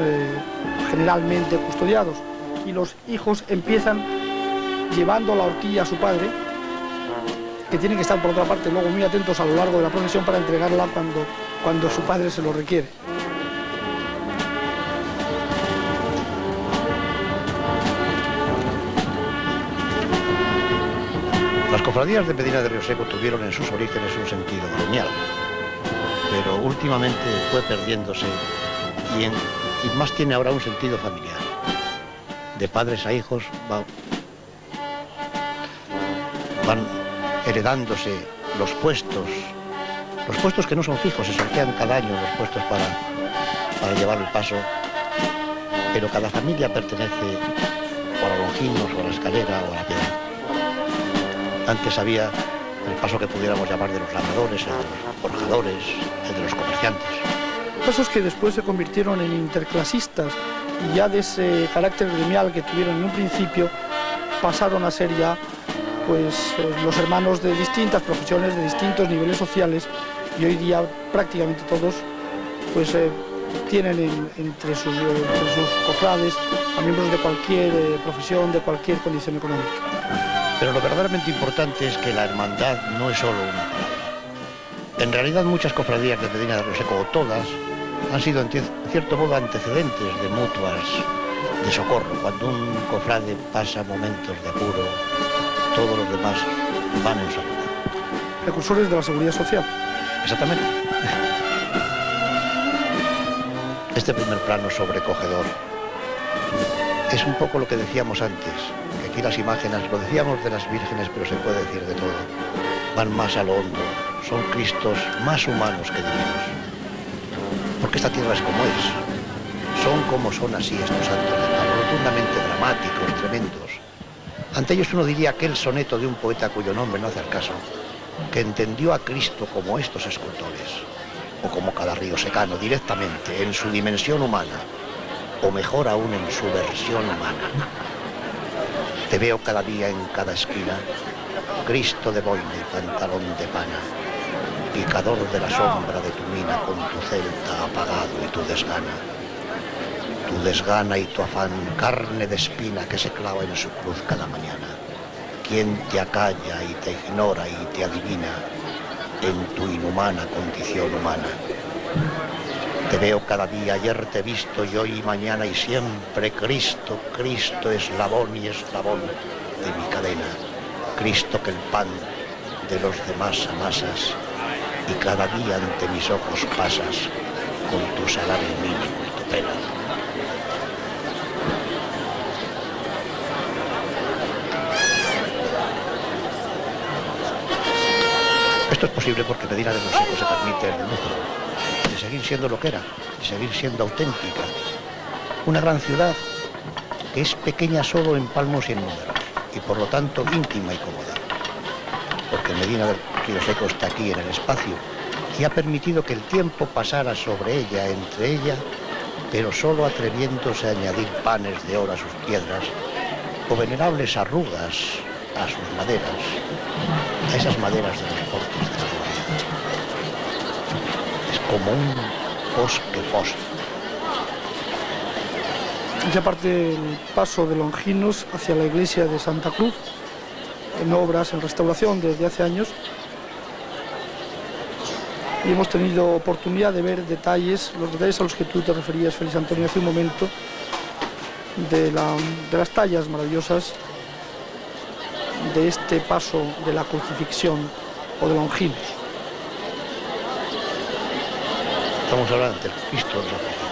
generalmente custodiados. Y los hijos empiezan llevando la horquilla a su padre, que tienen que estar por otra parte luego muy atentos a lo largo de la procesión para entregarla cuando su padre se lo requiere. Las cofradías de Medina de Rioseco tuvieron en sus orígenes un sentido gremial, pero últimamente fue perdiéndose y más tiene ahora un sentido familiar. De padres a hijos van heredándose los puestos que no son fijos, se sortean cada año los puestos para llevar el paso, pero cada familia pertenece o a los longinos, o a la escalera, o a la piedad. Antes había el paso que pudiéramos llamar de los labradores, el de los forjadores, el de los comerciantes. Pasos que después se convirtieron en interclasistas y ya de ese carácter gremial que tuvieron en un principio pasaron a ser ya pues los hermanos de distintas profesiones, de distintos niveles sociales, y hoy día prácticamente todos pues tienen entre sus cofrades a miembros de cualquier profesión, de cualquier condición económica. Pero lo verdaderamente importante es que la hermandad no es solo una palabra. En realidad muchas cofradías de Medina de Rioseco, o todas, han sido en cierto modo antecedentes de mutuas de socorro. Cuando un cofrade pasa momentos de apuro, todos los demás van en su ayuda. Precursores de la seguridad social. Exactamente. Este primer plano sobrecogedor es un poco lo que decíamos antes, que aquí las imágenes, lo decíamos de las vírgenes, pero se puede decir de todo, van más a lo hondo, son Cristos más humanos que divinos. Porque esta tierra es como es, son como son así estos santos de palo, rotundamente dramáticos, tremendos. Ante ellos uno diría aquel soneto de un poeta cuyo nombre no hace al caso, que entendió a Cristo como estos escultores, o como cada riosecano, directamente, en su dimensión humana, o mejor aún en su versión humana. Te veo cada día en cada esquina, Cristo de boina y pantalón de pana, picador de la sombra de tu mina con tu celta apagado y tu desgana y tu afán, carne de espina que se clava en su cruz cada mañana. Quien te acalla y te ignora y te adivina en tu inhumana condición humana. Te veo cada día, ayer te he visto y hoy y mañana y siempre Cristo, Cristo, eslabón y eslabón de mi cadena. Cristo que el pan de los demás amasas y cada día ante mis ojos pasas con tu salario mínimo y tu pena. Esto es posible porque Medina de Rioseco se permite el lujo de seguir siendo lo que era, de seguir siendo auténtica. Una gran ciudad que es pequeña solo en palmos y en números, y por lo tanto íntima y cómoda. Porque Medina de Rioseco está aquí en el espacio y ha permitido que el tiempo pasara sobre ella, entre ella, pero solo atreviéndose a añadir panes de oro a sus piedras o venerables arrugas a sus maderas, a esas maderas de los portes de la gloria. Es como un bosque fósil. Ya parte el paso de Longinos hacia la iglesia de Santa Cruz, en obras, en restauración desde hace años, y hemos tenido oportunidad de ver detalles, los detalles a los que tú te referías, Félix Antonio, hace un momento, de las tallas maravillosas de este paso de la crucifixión o de Longinos. Estamos hablando del Cristo de los afligidos.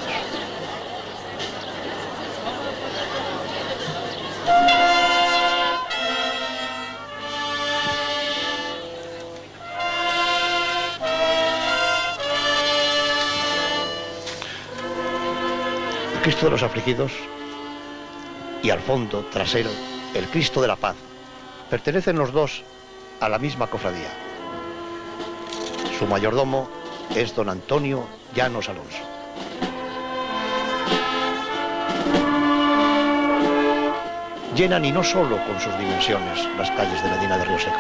El Cristo de los afligidos y al fondo trasero el Cristo de la paz. Pertenecen los dos a la misma cofradía. Su mayordomo es don Antonio Llanos Alonso. Llenan, y no solo con sus dimensiones, las calles de Medina de Rioseco,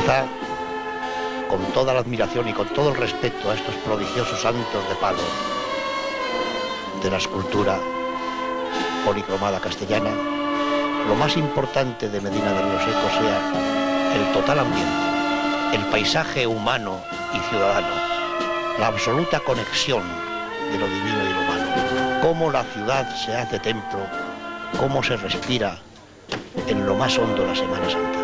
Quizá con toda la admiración y con todo el respeto a estos prodigiosos santos de palo de la escultura policromada castellana, lo más importante de Medina de Rioseco sea el total ambiente, el paisaje humano y ciudadano, la absoluta conexión de lo divino y lo humano, cómo la ciudad se hace templo, cómo se respira en lo más hondo la Semana Santa.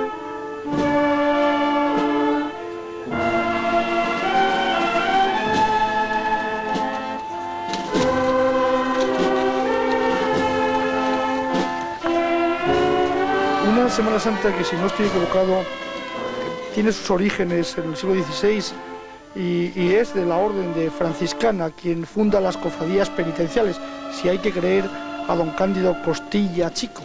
Una Semana Santa que, si no estoy equivocado, tiene sus orígenes en el siglo XVI y es de la orden de franciscana, quien funda las cofradías penitenciales, si hay que creer a don Cándido Costilla Chico.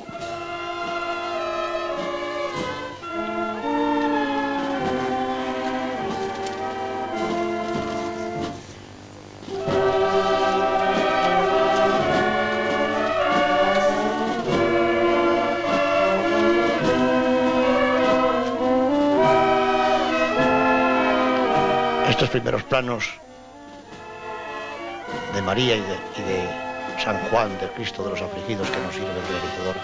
Estos primeros planos de María y de San Juan, del Cristo de los Afligidos, que nos sirve el realizador,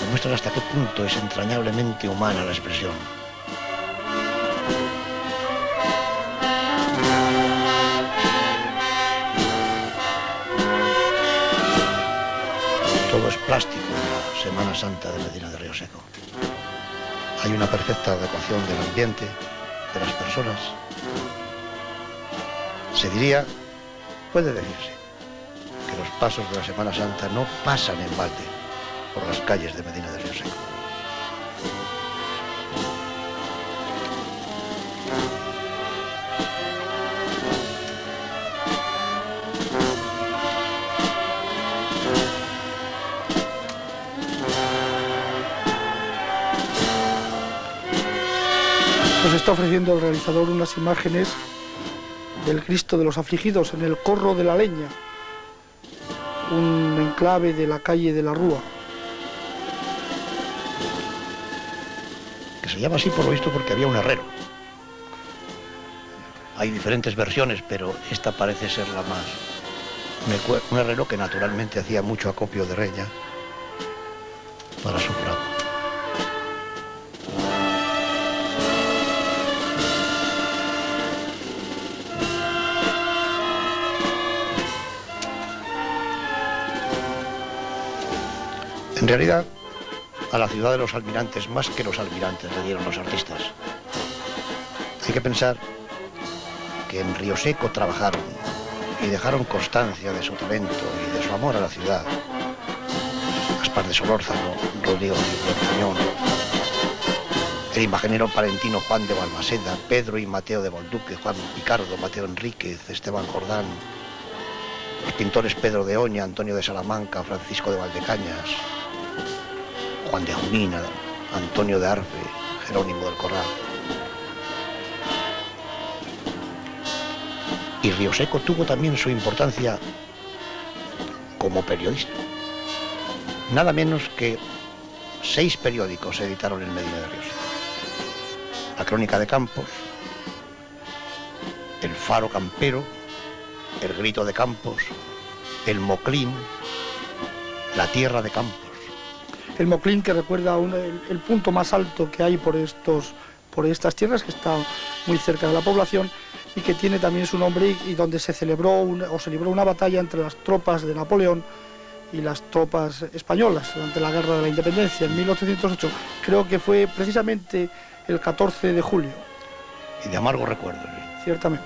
demuestran hasta qué punto es entrañablemente humana la expresión. Todo es plástico en la Semana Santa de Medina de Rioseco. Hay una perfecta adecuación del ambiente, de las personas. Se diría, puede decirse, que los pasos de la Semana Santa no pasan en balde por las calles de Medina de Rioseco. Nos está ofreciendo el realizador unas imágenes del Cristo de los Afligidos en el Corro de la Leña, un enclave de la calle de la Rúa. Que se llama así por lo visto porque había un herrero. Hay diferentes versiones, pero esta parece ser la más. Un herrero que naturalmente hacía mucho acopio de leña para su fragua. En realidad, a la ciudad de los almirantes, más que los almirantes, le dieron los artistas. Hay que pensar que en Rioseco trabajaron y dejaron constancia de su talento y de su amor a la ciudad. Gaspar de Solórzano, Rodrigo de Cañón, el imaginero palentino Juan de Balmaseda, Pedro y Mateo de Bolduque, Juan Picardo, Mateo Enríquez, Esteban Jordán, los pintores Pedro de Oña, Antonio de Salamanca, Francisco de Valdecañas, Juan de Junina, Antonio de Arfe, Jerónimo del Corral. Y Rioseco tuvo también su importancia como periodista. Nada menos que 6 periódicos se editaron en Medina de Rioseco. La Crónica de Campos, El Faro Campero, El Grito de Campos, El Moclín, La Tierra de Campos. El Moclín, que recuerda el punto más alto que hay por estas tierras, que está muy cerca de la población y que tiene también su nombre y donde se libró una batalla entre las tropas de Napoleón y las tropas españolas durante la Guerra de la Independencia en 1808. Creo que fue precisamente el 14 de julio. Y de amargo recuerdo. Ciertamente.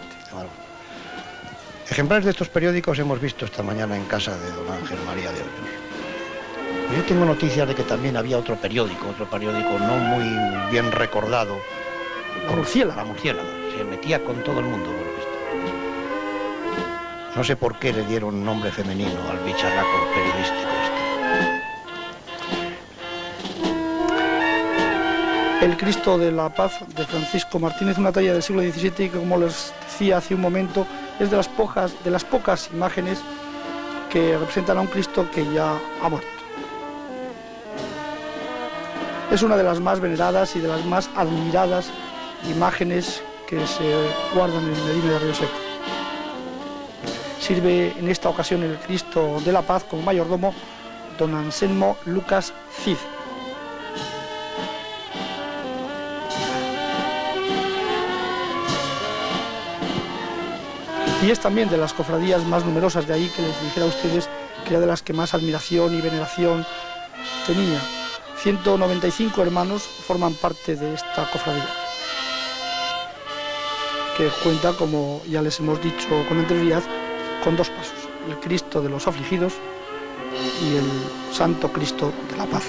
Ejemplares de estos periódicos hemos visto esta mañana en casa de don Ángel María de Hoyos. Yo tengo noticias de que también había otro periódico no muy bien recordado. La Murciélaga. La Murciélaga. Se metía con todo el mundo, por lo visto. No sé por qué le dieron nombre femenino al bicharraco periodístico este. El Cristo de la Paz de Francisco Martínez, una talla del siglo XVII que, como les decía hace un momento, es de las pocas imágenes que representan a un Cristo que ya ha muerto. Es una de las más veneradas y de las más admiradas imágenes que se guardan en Medina de Río Seco. Sirve en esta ocasión el Cristo de la Paz como mayordomo don Anselmo Lucas Cid. Y es también de las cofradías más numerosas, de ahí que les dijera a ustedes que era de las que más admiración y veneración tenía. 195 hermanos forman parte de esta cofradía, que cuenta, como ya les hemos dicho con anterioridad, con dos pasos: el Cristo de los afligidos y el Santo Cristo de la Paz.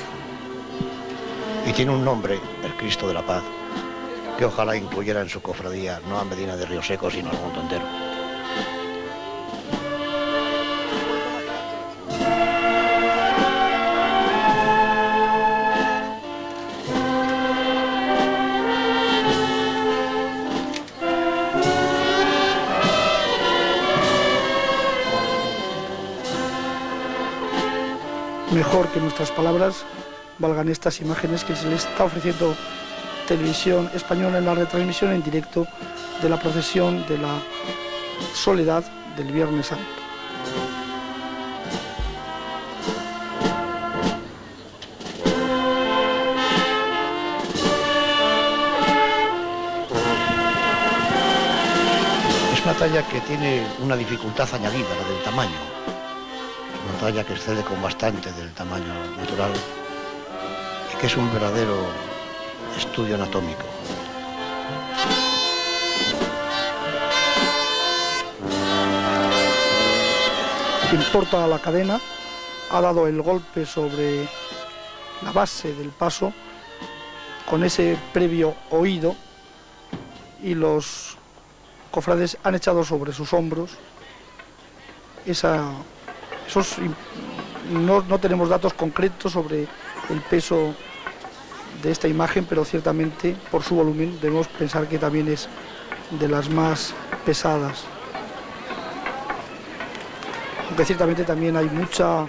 Y tiene un nombre, el Cristo de la Paz, que ojalá incluyera en su cofradía no a Medina de Río Seco, sino al mundo entero. Mejor que nuestras palabras valgan estas imágenes que se les está ofreciendo Televisión Española en la retransmisión en directo de la procesión de la Soledad del Viernes Santo. Es una talla que tiene una dificultad añadida, la del tamaño. Una talla que excede con bastante del tamaño natural y que es un verdadero estudio anatómico. Quien porta la cadena ha dado el golpe sobre la base del paso con ese previo oído, y los cofrades han echado sobre sus hombros no tenemos datos concretos sobre el peso de esta imagen, pero ciertamente por su volumen debemos pensar que también es de las más pesadas. Aunque ciertamente también hay mucha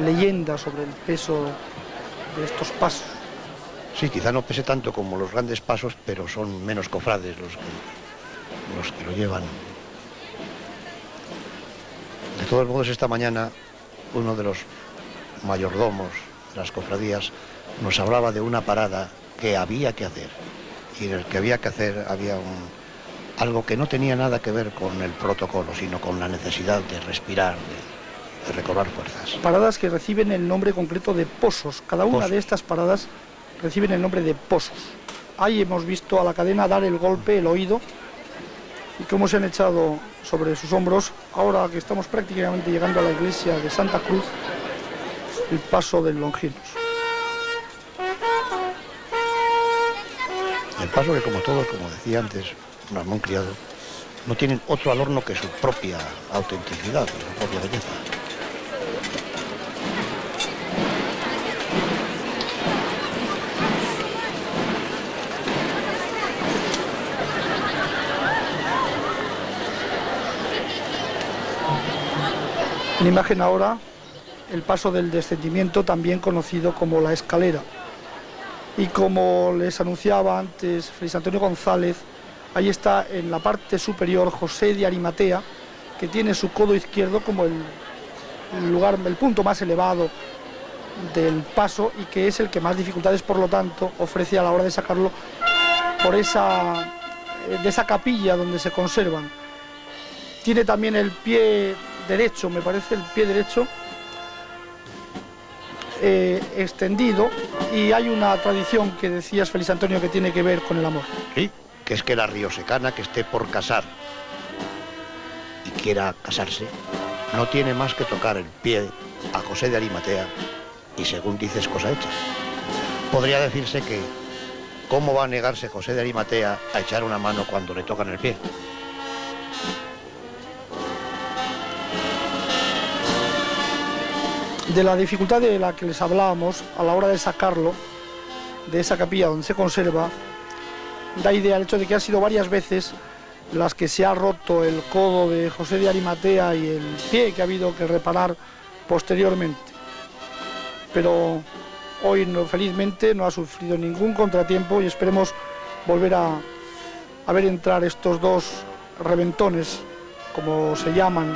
leyenda sobre el peso de estos pasos. Sí, quizá no pese tanto como los grandes pasos, pero son menos cofrades los que lo llevan. De todos modos, esta mañana uno de los mayordomos de las cofradías nos hablaba de una parada que había que hacer, y en el que había que hacer había algo que no tenía nada que ver con el protocolo, sino con la necesidad de respirar, de recobrar fuerzas. Paradas que reciben el nombre concreto de pozos. Cada una de estas paradas reciben el nombre de pozos. Ahí hemos visto a la cadena dar el golpe, el oído, y cómo se han echado sobre sus hombros, ahora que estamos prácticamente llegando a la iglesia de Santa Cruz, el paso del Longinos. El paso que, como todos, como decía antes un Ramón Criado, no tienen otro adorno que su propia autenticidad, su propia belleza. En imagen ahora el paso del descendimiento, también conocido como la escalera. Y como les anunciaba antes Félix Antonio González, ahí está en la parte superior José de Arimatea, que tiene su codo izquierdo como el punto más elevado del paso, y que es el que más dificultades, por lo tanto, ofrece a la hora de sacarlo por de esa capilla donde se conservan. Tiene también el pie derecho, me parece, el pie derecho extendido, y hay una tradición que decías, Félix Antonio, que tiene que ver con el amor. Sí, que es que la riosecana que esté por casar y quiera casarse, no tiene más que tocar el pie a José de Arimatea y, según dices, cosa hecha. Podría decirse que ¿cómo va a negarse José de Arimatea a echar una mano cuando le tocan el pie? De la dificultad de la que les hablábamos a la hora de sacarlo de esa capilla donde se conserva, da idea el hecho de que han sido varias veces las que se ha roto el codo de José de Arimatea y el pie que ha habido que reparar posteriormente. Pero Hoy felizmente no ha sufrido ningún contratiempo y esperemos volver a ver entrar estos dos reventones, como se llaman,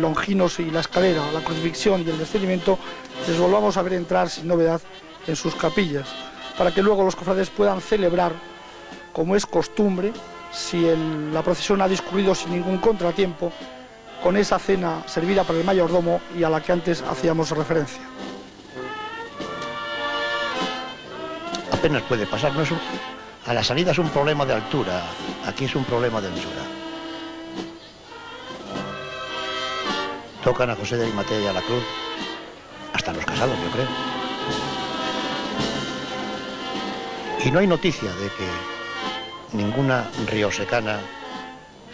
Longinos y la escalera, la crucifixión y el descendimiento, les volvamos a ver entrar sin novedad en sus capillas, para que luego los cofrades puedan celebrar, como es costumbre, si la procesión ha discurrido sin ningún contratiempo, con esa cena servida para el mayordomo y a la que antes hacíamos referencia. Apenas puede pasar, no es a la salida es un problema de altura, aquí es un problema de anchura. Tocan a José de Arimatea y a la cruz, hasta los casados, yo creo. Y no hay noticia de que ninguna riosecana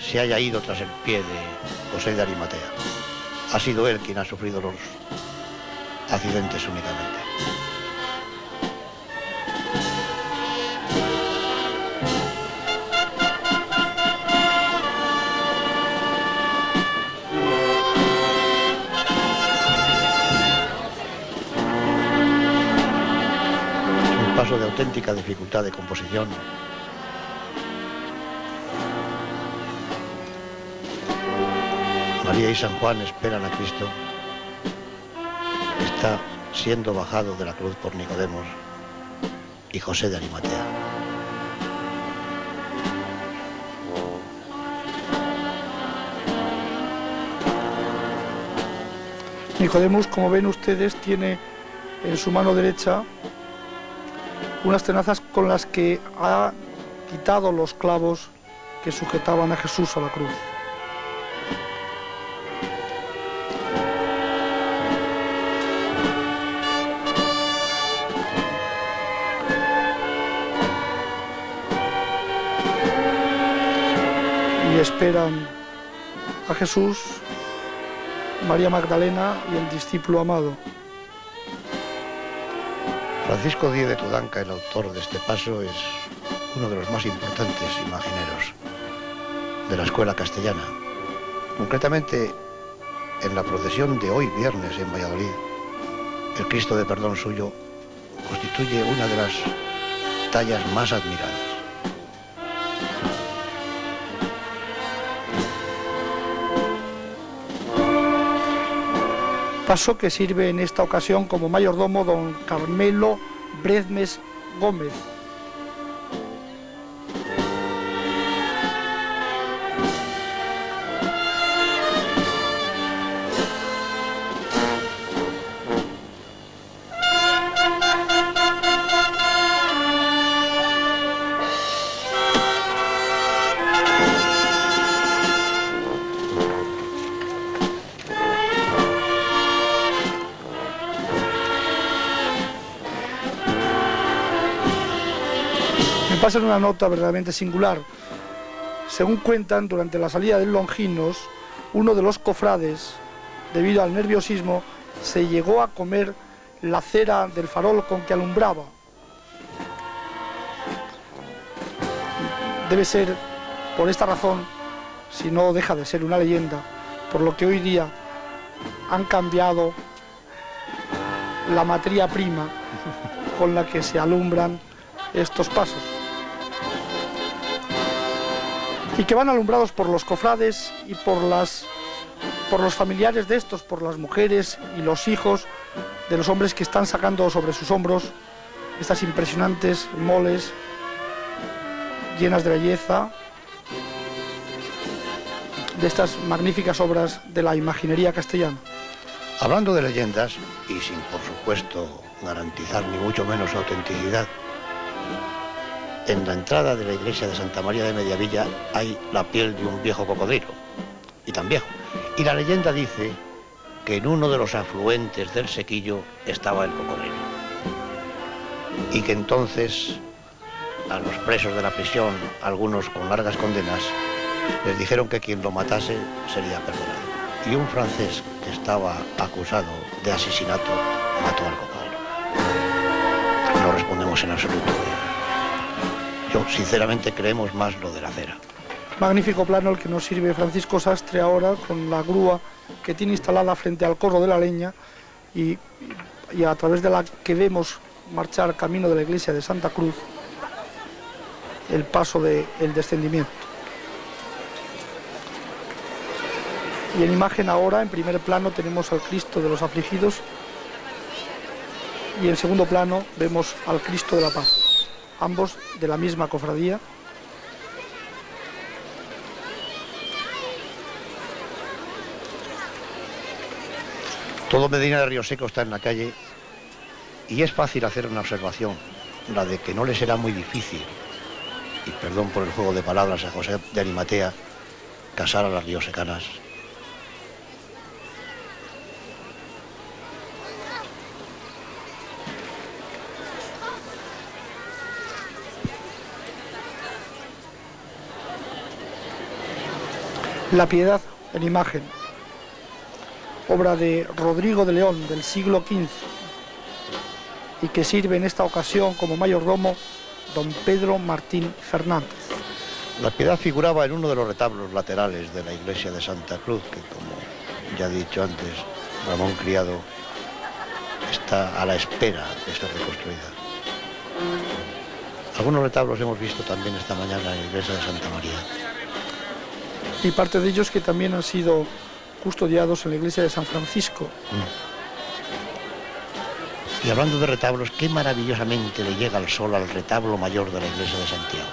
se haya ido tras el pie de José de Arimatea. Ha sido él quien ha sufrido los accidentes únicamente. Un paso de auténtica dificultad de composición. María y San Juan esperan a Cristo. Está siendo bajado de la cruz por Nicodemos y José de Arimatea. Nicodemos, como ven ustedes, tiene en su mano derecha unas tenazas con las que ha quitado los clavos que sujetaban a Jesús a la cruz. Y esperan a Jesús, María Magdalena y el discípulo amado. Francisco Díez de Tudanca, el autor de este paso, es uno de los más importantes imagineros de la escuela castellana. Concretamente, en la procesión de hoy viernes en Valladolid, el Cristo de Perdón suyo constituye una de las tallas más admiradas. Paso que sirve en esta ocasión como mayordomo don Carmelo Bredmes Gómez. Pasan una nota verdaderamente singular. Según cuentan, durante la salida del Longinos, uno de los cofrades, debido al nerviosismo, se llegó a comer la cera del farol con que alumbraba. Debe ser por esta razón, si no deja de ser una leyenda, por lo que hoy día han cambiado la materia prima con la que se alumbran estos pasos. Y que van alumbrados por los cofrades y por los familiares de estos, por las mujeres y los hijos de los hombres que están sacando sobre sus hombros estas impresionantes moles llenas de belleza, de estas magníficas obras de la imaginería castellana. Hablando de leyendas, y sin por supuesto garantizar ni mucho menos su autenticidad, en la entrada de la iglesia de Santa María de Mediavilla hay la piel de un viejo cocodrilo, y tan viejo. Y la leyenda dice que en uno de los afluentes del Sequillo estaba el cocodrilo. Y que entonces a los presos de la prisión, algunos con largas condenas, les dijeron que quien lo matase sería perdonado. Y un francés que estaba acusado de asesinato mató al cocodrilo. No respondemos en absoluto. Yo, sinceramente, creemos más lo de la cera. Magnífico plano el que nos sirve Francisco Sastre ahora, con la grúa que tiene instalada frente al corro de la leña y a través de la que vemos marchar camino de la iglesia de Santa Cruz el paso del descendimiento. Y en imagen ahora, en primer plano, tenemos al Cristo de los afligidos y en segundo plano vemos al Cristo de la Paz, ambos de la misma cofradía. Todo Medina de Rioseco está en la calle y es fácil hacer una observación, la de que no le será muy difícil, y perdón por el juego de palabras a José de Arimatea, casar a las riosecanas. La Piedad en imagen, obra de Rodrigo de León del siglo XV y que sirve en esta ocasión como mayordomo don Pedro Martín Fernández. La Piedad figuraba en uno de los retablos laterales de la iglesia de Santa Cruz, que como ya he dicho antes, Ramón Criado está a la espera de ser reconstruida. Algunos retablos hemos visto también esta mañana en la iglesia de Santa María. Y parte de ellos que también han sido custodiados en la iglesia de San Francisco. Y hablando de retablos, qué maravillosamente le llega el sol al retablo mayor de la iglesia de Santiago.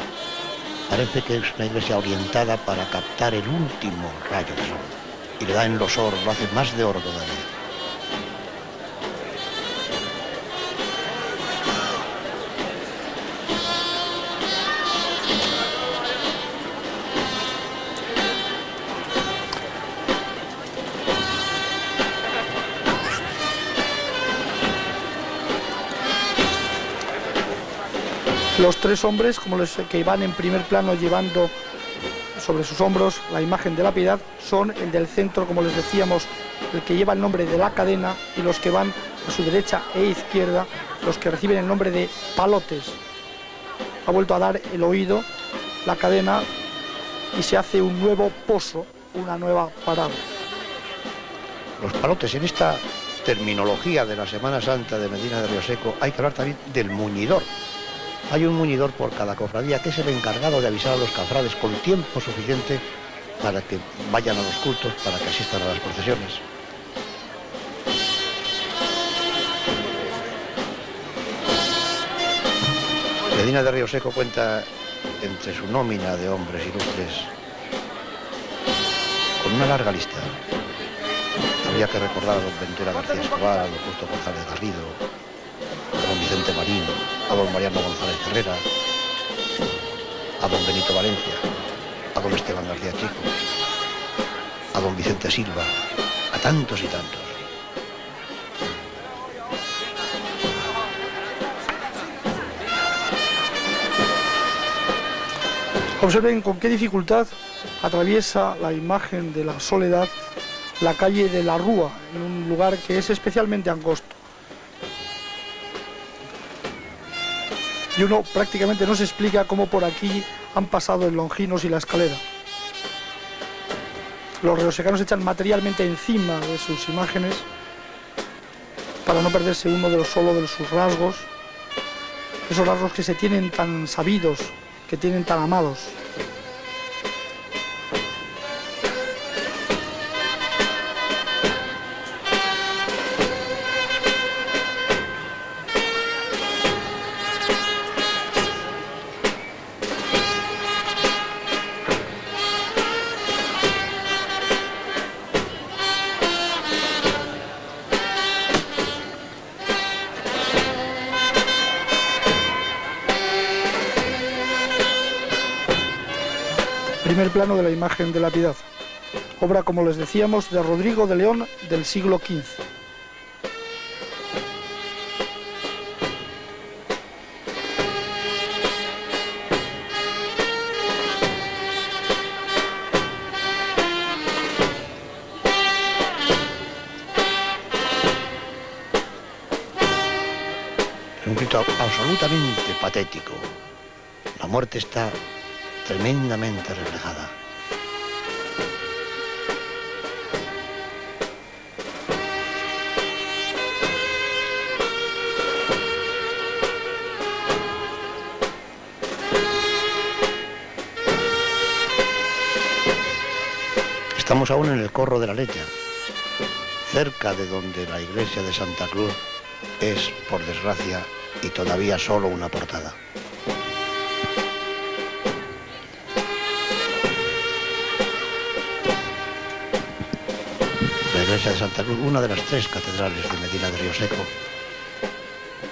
Parece que es una iglesia orientada para captar el último rayo de sol. Y le da en los oros, lo hace más de oro todavía. Los tres hombres, que van en primer plano llevando sobre sus hombros la imagen de la Piedad, son el del centro, como les decíamos, el que lleva el nombre de la cadena, y los que van a su derecha e izquierda, los que reciben el nombre de palotes. Ha vuelto a dar el oído la cadena y se hace un nuevo pozo, una nueva parada. Los palotes, en esta terminología de la Semana Santa de Medina de Rioseco, hay que hablar también del muñidor. Hay un muñidor por cada cofradía que es el encargado de avisar a los cofrades con tiempo suficiente para que vayan a los cultos, para que asistan a las procesiones. Medina de Rioseco cuenta entre su nómina de hombres ilustres con una larga lista. Habría que recordar a don Ventura García Escobar, a don Justo González Garrido, a don Vicente Marín, a don Mariano González Herrera, a don Benito Valencia, a don Esteban García Chico, a don Vicente Silva, a tantos y tantos. Observen con qué dificultad atraviesa la imagen de la Soledad la calle de la Rúa, en un lugar que es especialmente angosto. Y uno prácticamente no se explica cómo por aquí han pasado el Longinos y la Escalera. Los riosecanos echan materialmente encima de sus imágenes para no perderse uno de sus rasgos, esos rasgos que se tienen tan sabidos, que tienen tan amados. Primer plano de la imagen de la Piedad, obra, como les decíamos, de Rodrigo de León del siglo XV. Un grito absolutamente patético. La muerte está tremendamente reflejada. Estamos aún en el Corro de la Leña, cerca de donde la iglesia de Santa Cruz es, por desgracia, y todavía solo una portada. La iglesia de Santa Cruz, una de las 3 catedrales de Medina de Rioseco,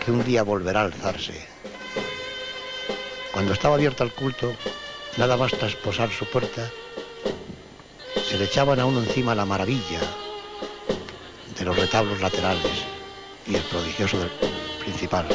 que un día volverá a alzarse. Cuando estaba abierta al culto, nada más trasposar su puerta, se le echaban a uno encima la maravilla de los retablos laterales y el prodigioso del principal.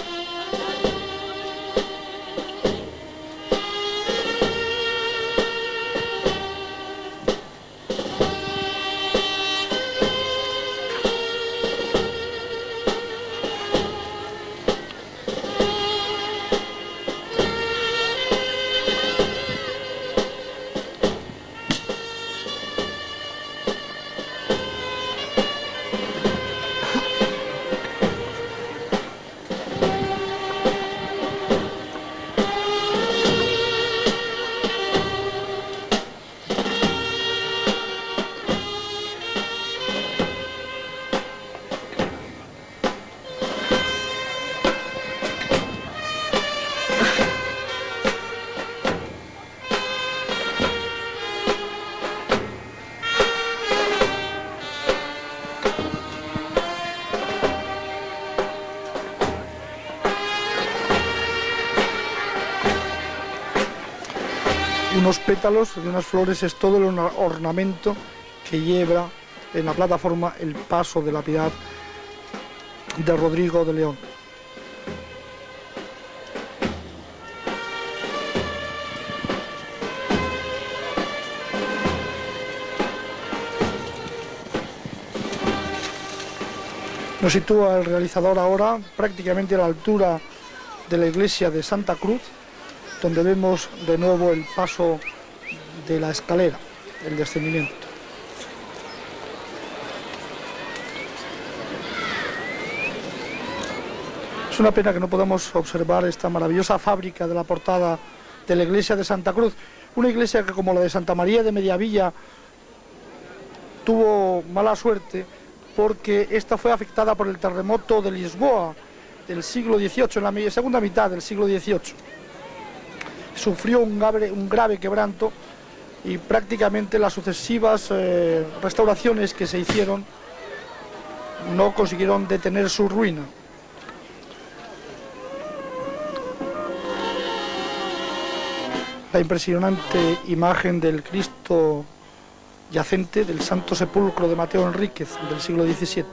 Unos pétalos de unas flores es todo el ornamento que lleva en la plataforma el paso de la Piedad de Rodrigo de León. Nos sitúa el realizador ahora prácticamente a la altura de la iglesia de Santa Cruz, donde vemos de nuevo el paso de la escalera, el descendimiento. Es una pena que no podamos observar esta maravillosa fábrica de la portada de la iglesia de Santa Cruz, una iglesia que, como la de Santa María de Mediavilla, tuvo mala suerte porque esta fue afectada por el terremoto de Lisboa del siglo XVIII, en la segunda mitad del siglo XVIII. Sufrió un grave quebranto y prácticamente las sucesivas restauraciones que se hicieron no consiguieron detener su ruina. La impresionante imagen del Cristo yacente del Santo Sepulcro de Mateo Enríquez del siglo XVII.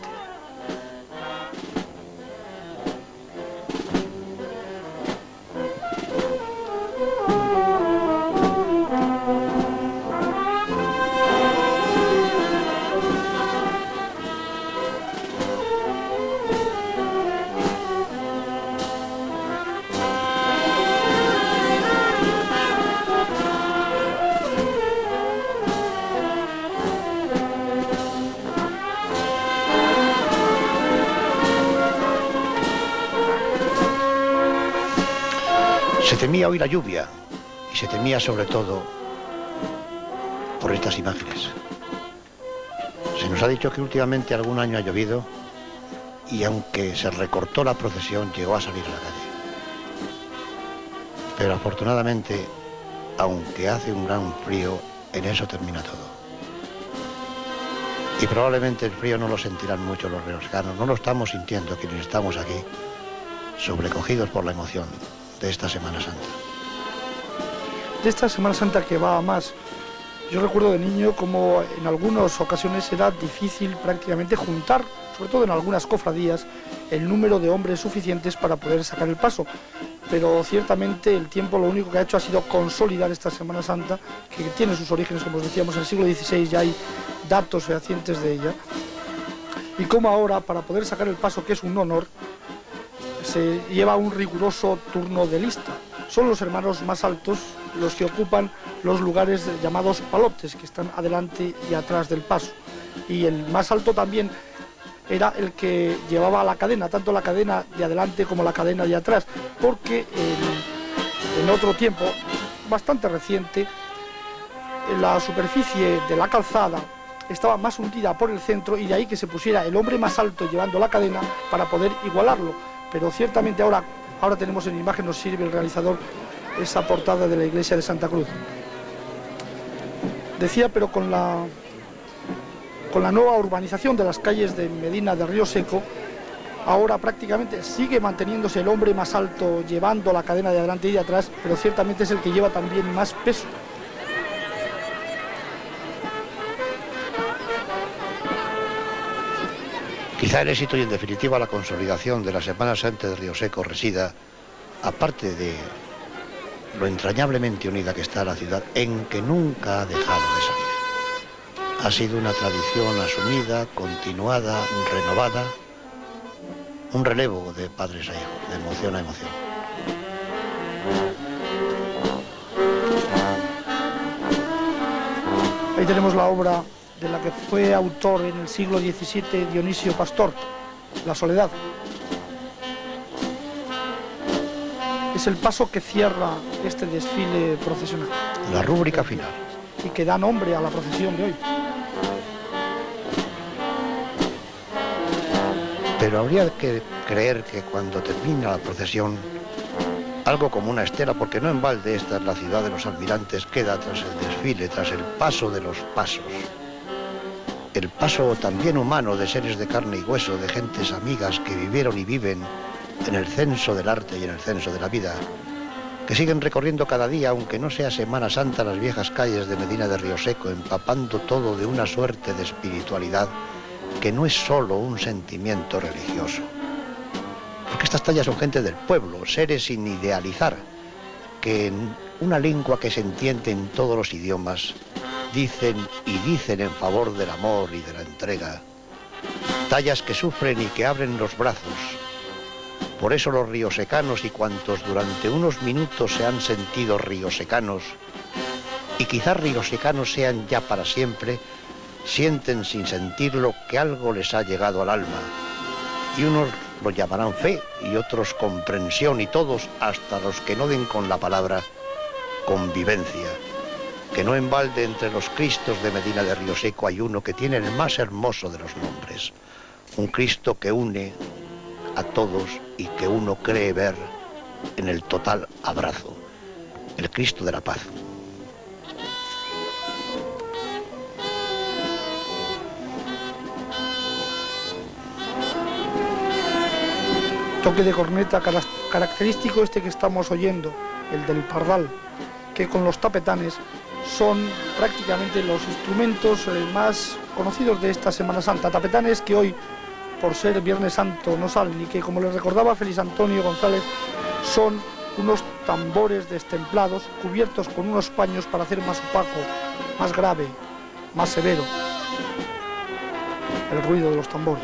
Se temía hoy la lluvia y se temía sobre todo por estas imágenes. Se nos ha dicho que últimamente algún año ha llovido y aunque se recortó la procesión llegó a salir a la calle. Pero afortunadamente, aunque hace un gran frío, en eso termina todo. Y probablemente el frío no lo sentirán mucho los riosecanos, no lo estamos sintiendo quienes estamos aquí, sobrecogidos por la emoción de esta Semana Santa. De esta Semana Santa que va a más. Yo recuerdo de niño como en algunas ocasiones era difícil prácticamente juntar, sobre todo en algunas cofradías, el número de hombres suficientes para poder sacar el paso. Pero ciertamente el tiempo lo único que ha hecho ha sido consolidar esta Semana Santa, que tiene sus orígenes, como os decíamos, en el siglo XVI, ya hay datos fehacientes de ella. Y como ahora, para poder sacar el paso, que es un honor, se lleva un riguroso turno de lista. Son los hermanos más altos los que ocupan los lugares llamados palotes, que están adelante y atrás del paso. Y el más alto también era el que llevaba la cadena, tanto la cadena de adelante como la cadena de atrás, porque en otro tiempo, bastante reciente, la superficie de la calzada estaba más hundida por el centro, y de ahí que se pusiera el hombre más alto llevando la cadena para poder igualarlo. Pero ciertamente ahora tenemos en imagen, nos sirve el realizador, esa portada de la iglesia de Santa Cruz. Decía, pero con la nueva urbanización de las calles de Medina de Río Seco, ahora prácticamente sigue manteniéndose el hombre más alto llevando la cadena de adelante y de atrás, pero ciertamente es el que lleva también más peso. Quizá el éxito y en definitiva la consolidación de la Semana Santa de Río Seco resida, aparte de lo entrañablemente unida que está la ciudad, en que nunca ha dejado de salir. Ha sido una tradición asumida, continuada, renovada, un relevo de padres a hijos, de emoción a emoción. Ahí tenemos la obra de la que fue autor en el siglo XVII Dionisio Pastor, La Soledad. Es el paso que cierra este desfile procesional. La rúbrica final. Y que da nombre a la procesión de hoy. Pero habría que creer que cuando termina la procesión, algo como una estela, porque no en balde esta es la ciudad de los almirantes, queda tras el desfile, tras el paso de los pasos. El paso también humano de seres de carne y hueso, de gentes amigas que vivieron y viven en el censo del arte y en el censo de la vida, que siguen recorriendo cada día, aunque no sea Semana Santa, las viejas calles de Medina de Río Seco, empapando todo de una suerte de espiritualidad que no es solo un sentimiento religioso. Porque estas tallas son gente del pueblo, seres sin idealizar, que en una lengua que se entiende en todos los idiomas, dicen en favor del amor y de la entrega. Tallas que sufren y que abren los brazos. Por eso los riosecanos y cuantos durante unos minutos se han sentido riosecanos, y quizás riosecanos sean ya para siempre, sienten sin sentirlo que algo les ha llegado al alma. Y unos lo llamarán fe y otros comprensión, y todos, hasta los que no den con la palabra, convivencia. Que no en balde entre los Cristos de Medina de Río Seco hay uno que tiene el más hermoso de los nombres. Un Cristo que une a todos y que uno cree ver en el total abrazo. El Cristo de la Paz. Toque de corneta característico este que estamos oyendo, el del pardal, que con los tapetanes son prácticamente los instrumentos más conocidos de esta Semana Santa. Tapetanes que hoy, por ser Viernes Santo, no salen, y que, como les recordaba Félix Antonio González, son unos tambores destemplados cubiertos con unos paños para hacer más opaco, más grave, más severo el ruido de los tambores.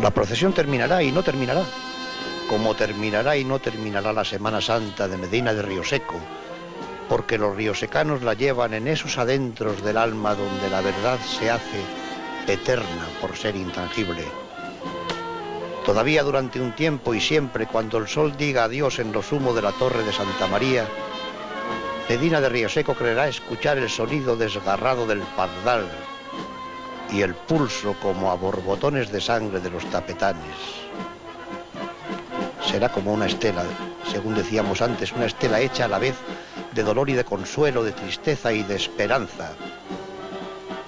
La procesión terminará y no terminará, como terminará y no terminará la Semana Santa de Medina de Río Seco, porque los riosecanos la llevan en esos adentros del alma donde la verdad se hace eterna por ser intangible. Todavía durante un tiempo y siempre, cuando el sol diga adiós en lo sumo de la torre de Santa María, Medina de Río Seco creerá escuchar el sonido desgarrado del pardal y el pulso como a borbotones de sangre de los tapetanes. Será como una estela, según decíamos antes, una estela hecha a la vez de dolor y de consuelo, de tristeza y de esperanza,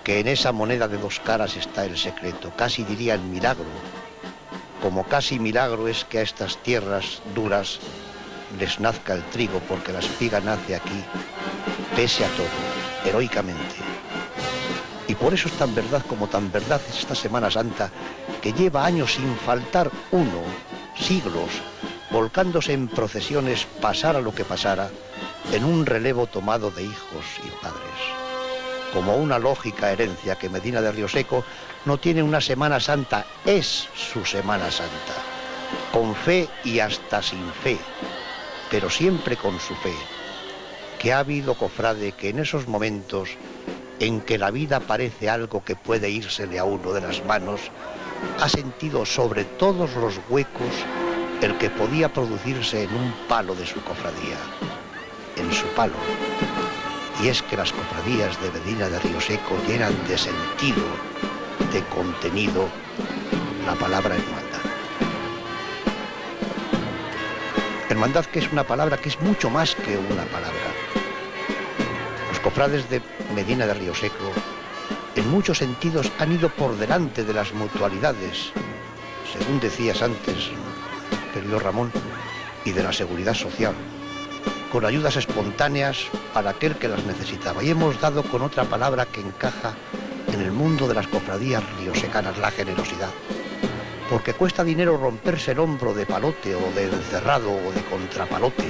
que en esa moneda de dos caras está el secreto, casi diría el milagro, como casi milagro es que a estas tierras duras les nazca el trigo, porque la espiga nace aquí, pese a todo, heroicamente. Y por eso es tan verdad como tan verdad es esta Semana Santa, que lleva años sin faltar uno, siglos, volcándose en procesiones, pasara lo que pasara, en un relevo tomado de hijos y padres. Como una lógica herencia que Medina de Río Seco no tiene una Semana Santa, es su Semana Santa, con fe y hasta sin fe, pero siempre con su fe, que ha habido cofrade que en esos momentos en que la vida parece algo que puede írsele a uno de las manos, ha sentido sobre todos los huecos el que podía producirse en un palo de su cofradía, en su palo. Y es que las cofradías de Medina de Rioseco llenan de sentido, de contenido, la palabra hermandad. Hermandad, que es una palabra que es mucho más que una palabra. Los cofrades de Medina de Rioseco, en muchos sentidos, han ido por delante de las mutualidades, según decías antes, querido Ramón, y de la seguridad social, con ayudas espontáneas para aquel que las necesitaba. Y hemos dado con otra palabra que encaja en el mundo de las cofradías riosecanas, la generosidad. Porque cuesta dinero romperse el hombro de palote o de encerrado o de contrapalote.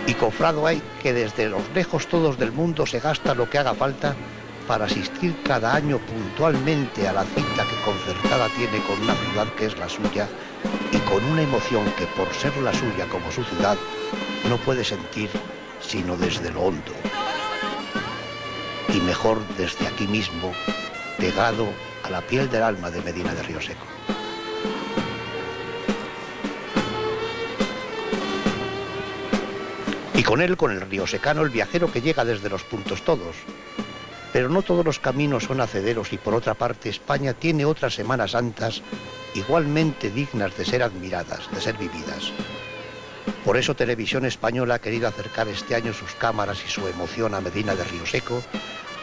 Y cofrado hay que desde los lejos todos del mundo se gasta lo que haga falta para asistir cada año puntualmente a la cita que concertada tiene con una ciudad que es la suya y con una emoción que por ser la suya como su ciudad no puede sentir sino desde lo hondo. Y mejor desde aquí mismo, pegado a la piel del alma de Medina de Rioseco. Y con él, con el riosecano, el viajero que llega desde los puntos todos. Pero no todos los caminos son hacederos y por otra parte España tiene otras Semanas Santas igualmente dignas de ser admiradas, de ser vividas. Por eso Televisión Española ha querido acercar este año sus cámaras y su emoción a Medina de Rioseco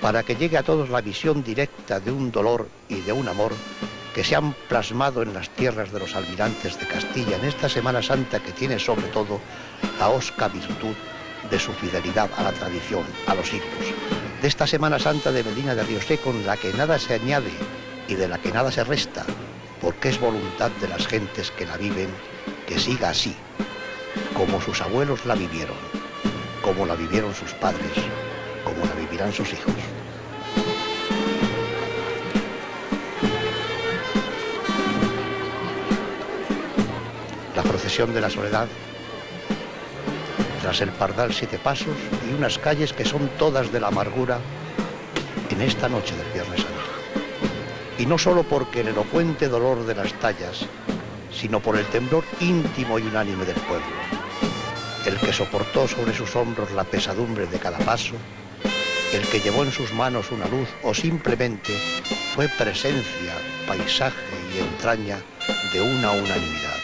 para que llegue a todos la visión directa de un dolor y de un amor que se han plasmado en las tierras de los almirantes de Castilla en esta Semana Santa que tiene sobre todo la hosca virtud de su fidelidad a la tradición, a los siglos. De esta Semana Santa de Medina de Rioseco en la que nada se añade y de la que nada se resta, porque es voluntad de las gentes que la viven que siga así, como sus abuelos la vivieron, como la vivieron sus padres, como la vivirán sus hijos. La procesión de la Soledad, tras el Pardal 7 Pasos y unas calles que son todas de la amargura en esta noche del Viernes Santo. Y no solo porque el elocuente dolor de las tallas, sino por el temblor íntimo y unánime del pueblo, el que soportó sobre sus hombros la pesadumbre de cada paso, el que llevó en sus manos una luz o simplemente fue presencia, paisaje y entraña de una unanimidad.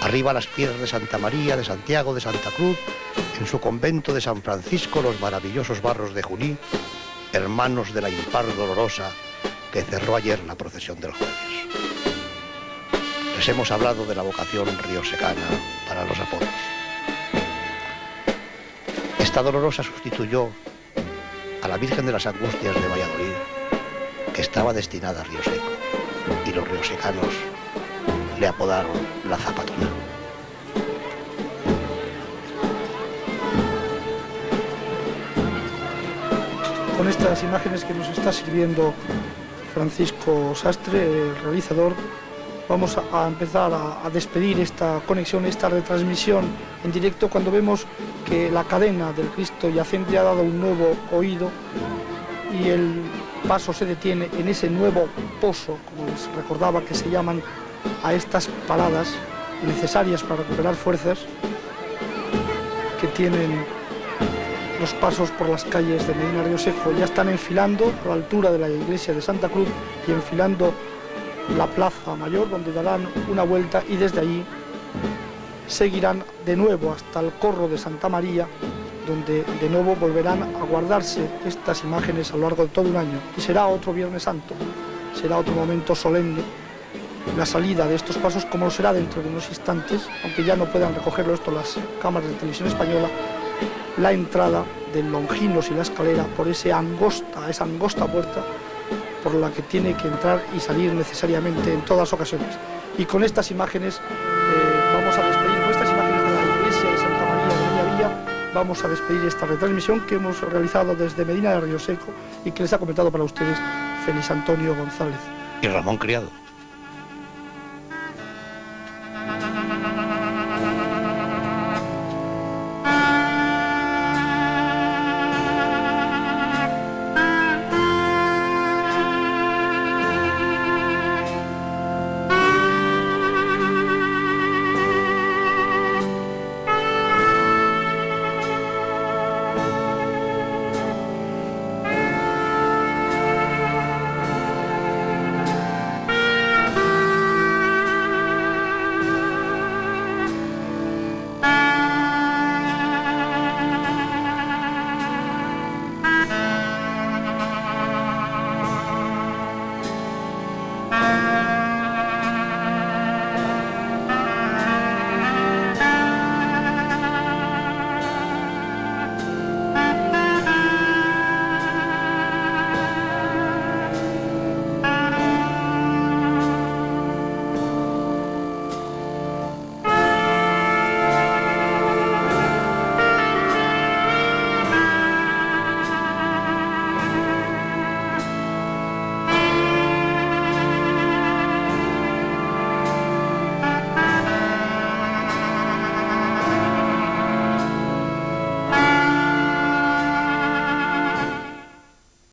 Arriba las piedras de Santa María, de Santiago, de Santa Cruz, en su convento de San Francisco, los maravillosos barros de Juní, hermanos de la impar dolorosa que cerró ayer la procesión del jueves. Les hemos hablado de la vocación riosecana para los apodos. Esta dolorosa sustituyó a la Virgen de las Angustias de Valladolid, que estaba destinada a Rioseco, y los riosecanos le apodaron la Zapatona. Con estas imágenes que nos está sirviendo Francisco Sastre, el realizador, vamos a empezar a despedir esta conexión, esta retransmisión en directo, cuando vemos que la cadena del Cristo yacente ha dado un nuevo oído y el paso se detiene en ese nuevo pozo, como les recordaba que se llaman a estas paradas necesarias para recuperar fuerzas que tienen los pasos por las calles de Medina de Rioseco. Ya están enfilando a la altura de la iglesia de Santa Cruz y enfilando la plaza mayor, donde darán una vuelta y desde allí seguirán de nuevo hasta el corro de Santa María, donde de nuevo volverán a guardarse estas imágenes a lo largo de todo un año. Y será otro Viernes Santo, será otro momento solemne la salida de estos pasos, como lo será dentro de unos instantes, aunque ya no puedan recogerlo esto las cámaras de Televisión Española, la entrada del Longinos y la Escalera por esa angosta puerta por la que tiene que entrar y salir necesariamente en todas ocasiones. Y con estas imágenes vamos a despedir, con estas imágenes de la iglesia de Santa María de Mediavilla, vamos a despedir esta retransmisión que hemos realizado desde Medina de Rioseco y que les ha comentado para ustedes Félix Antonio González Y Ramón Criado.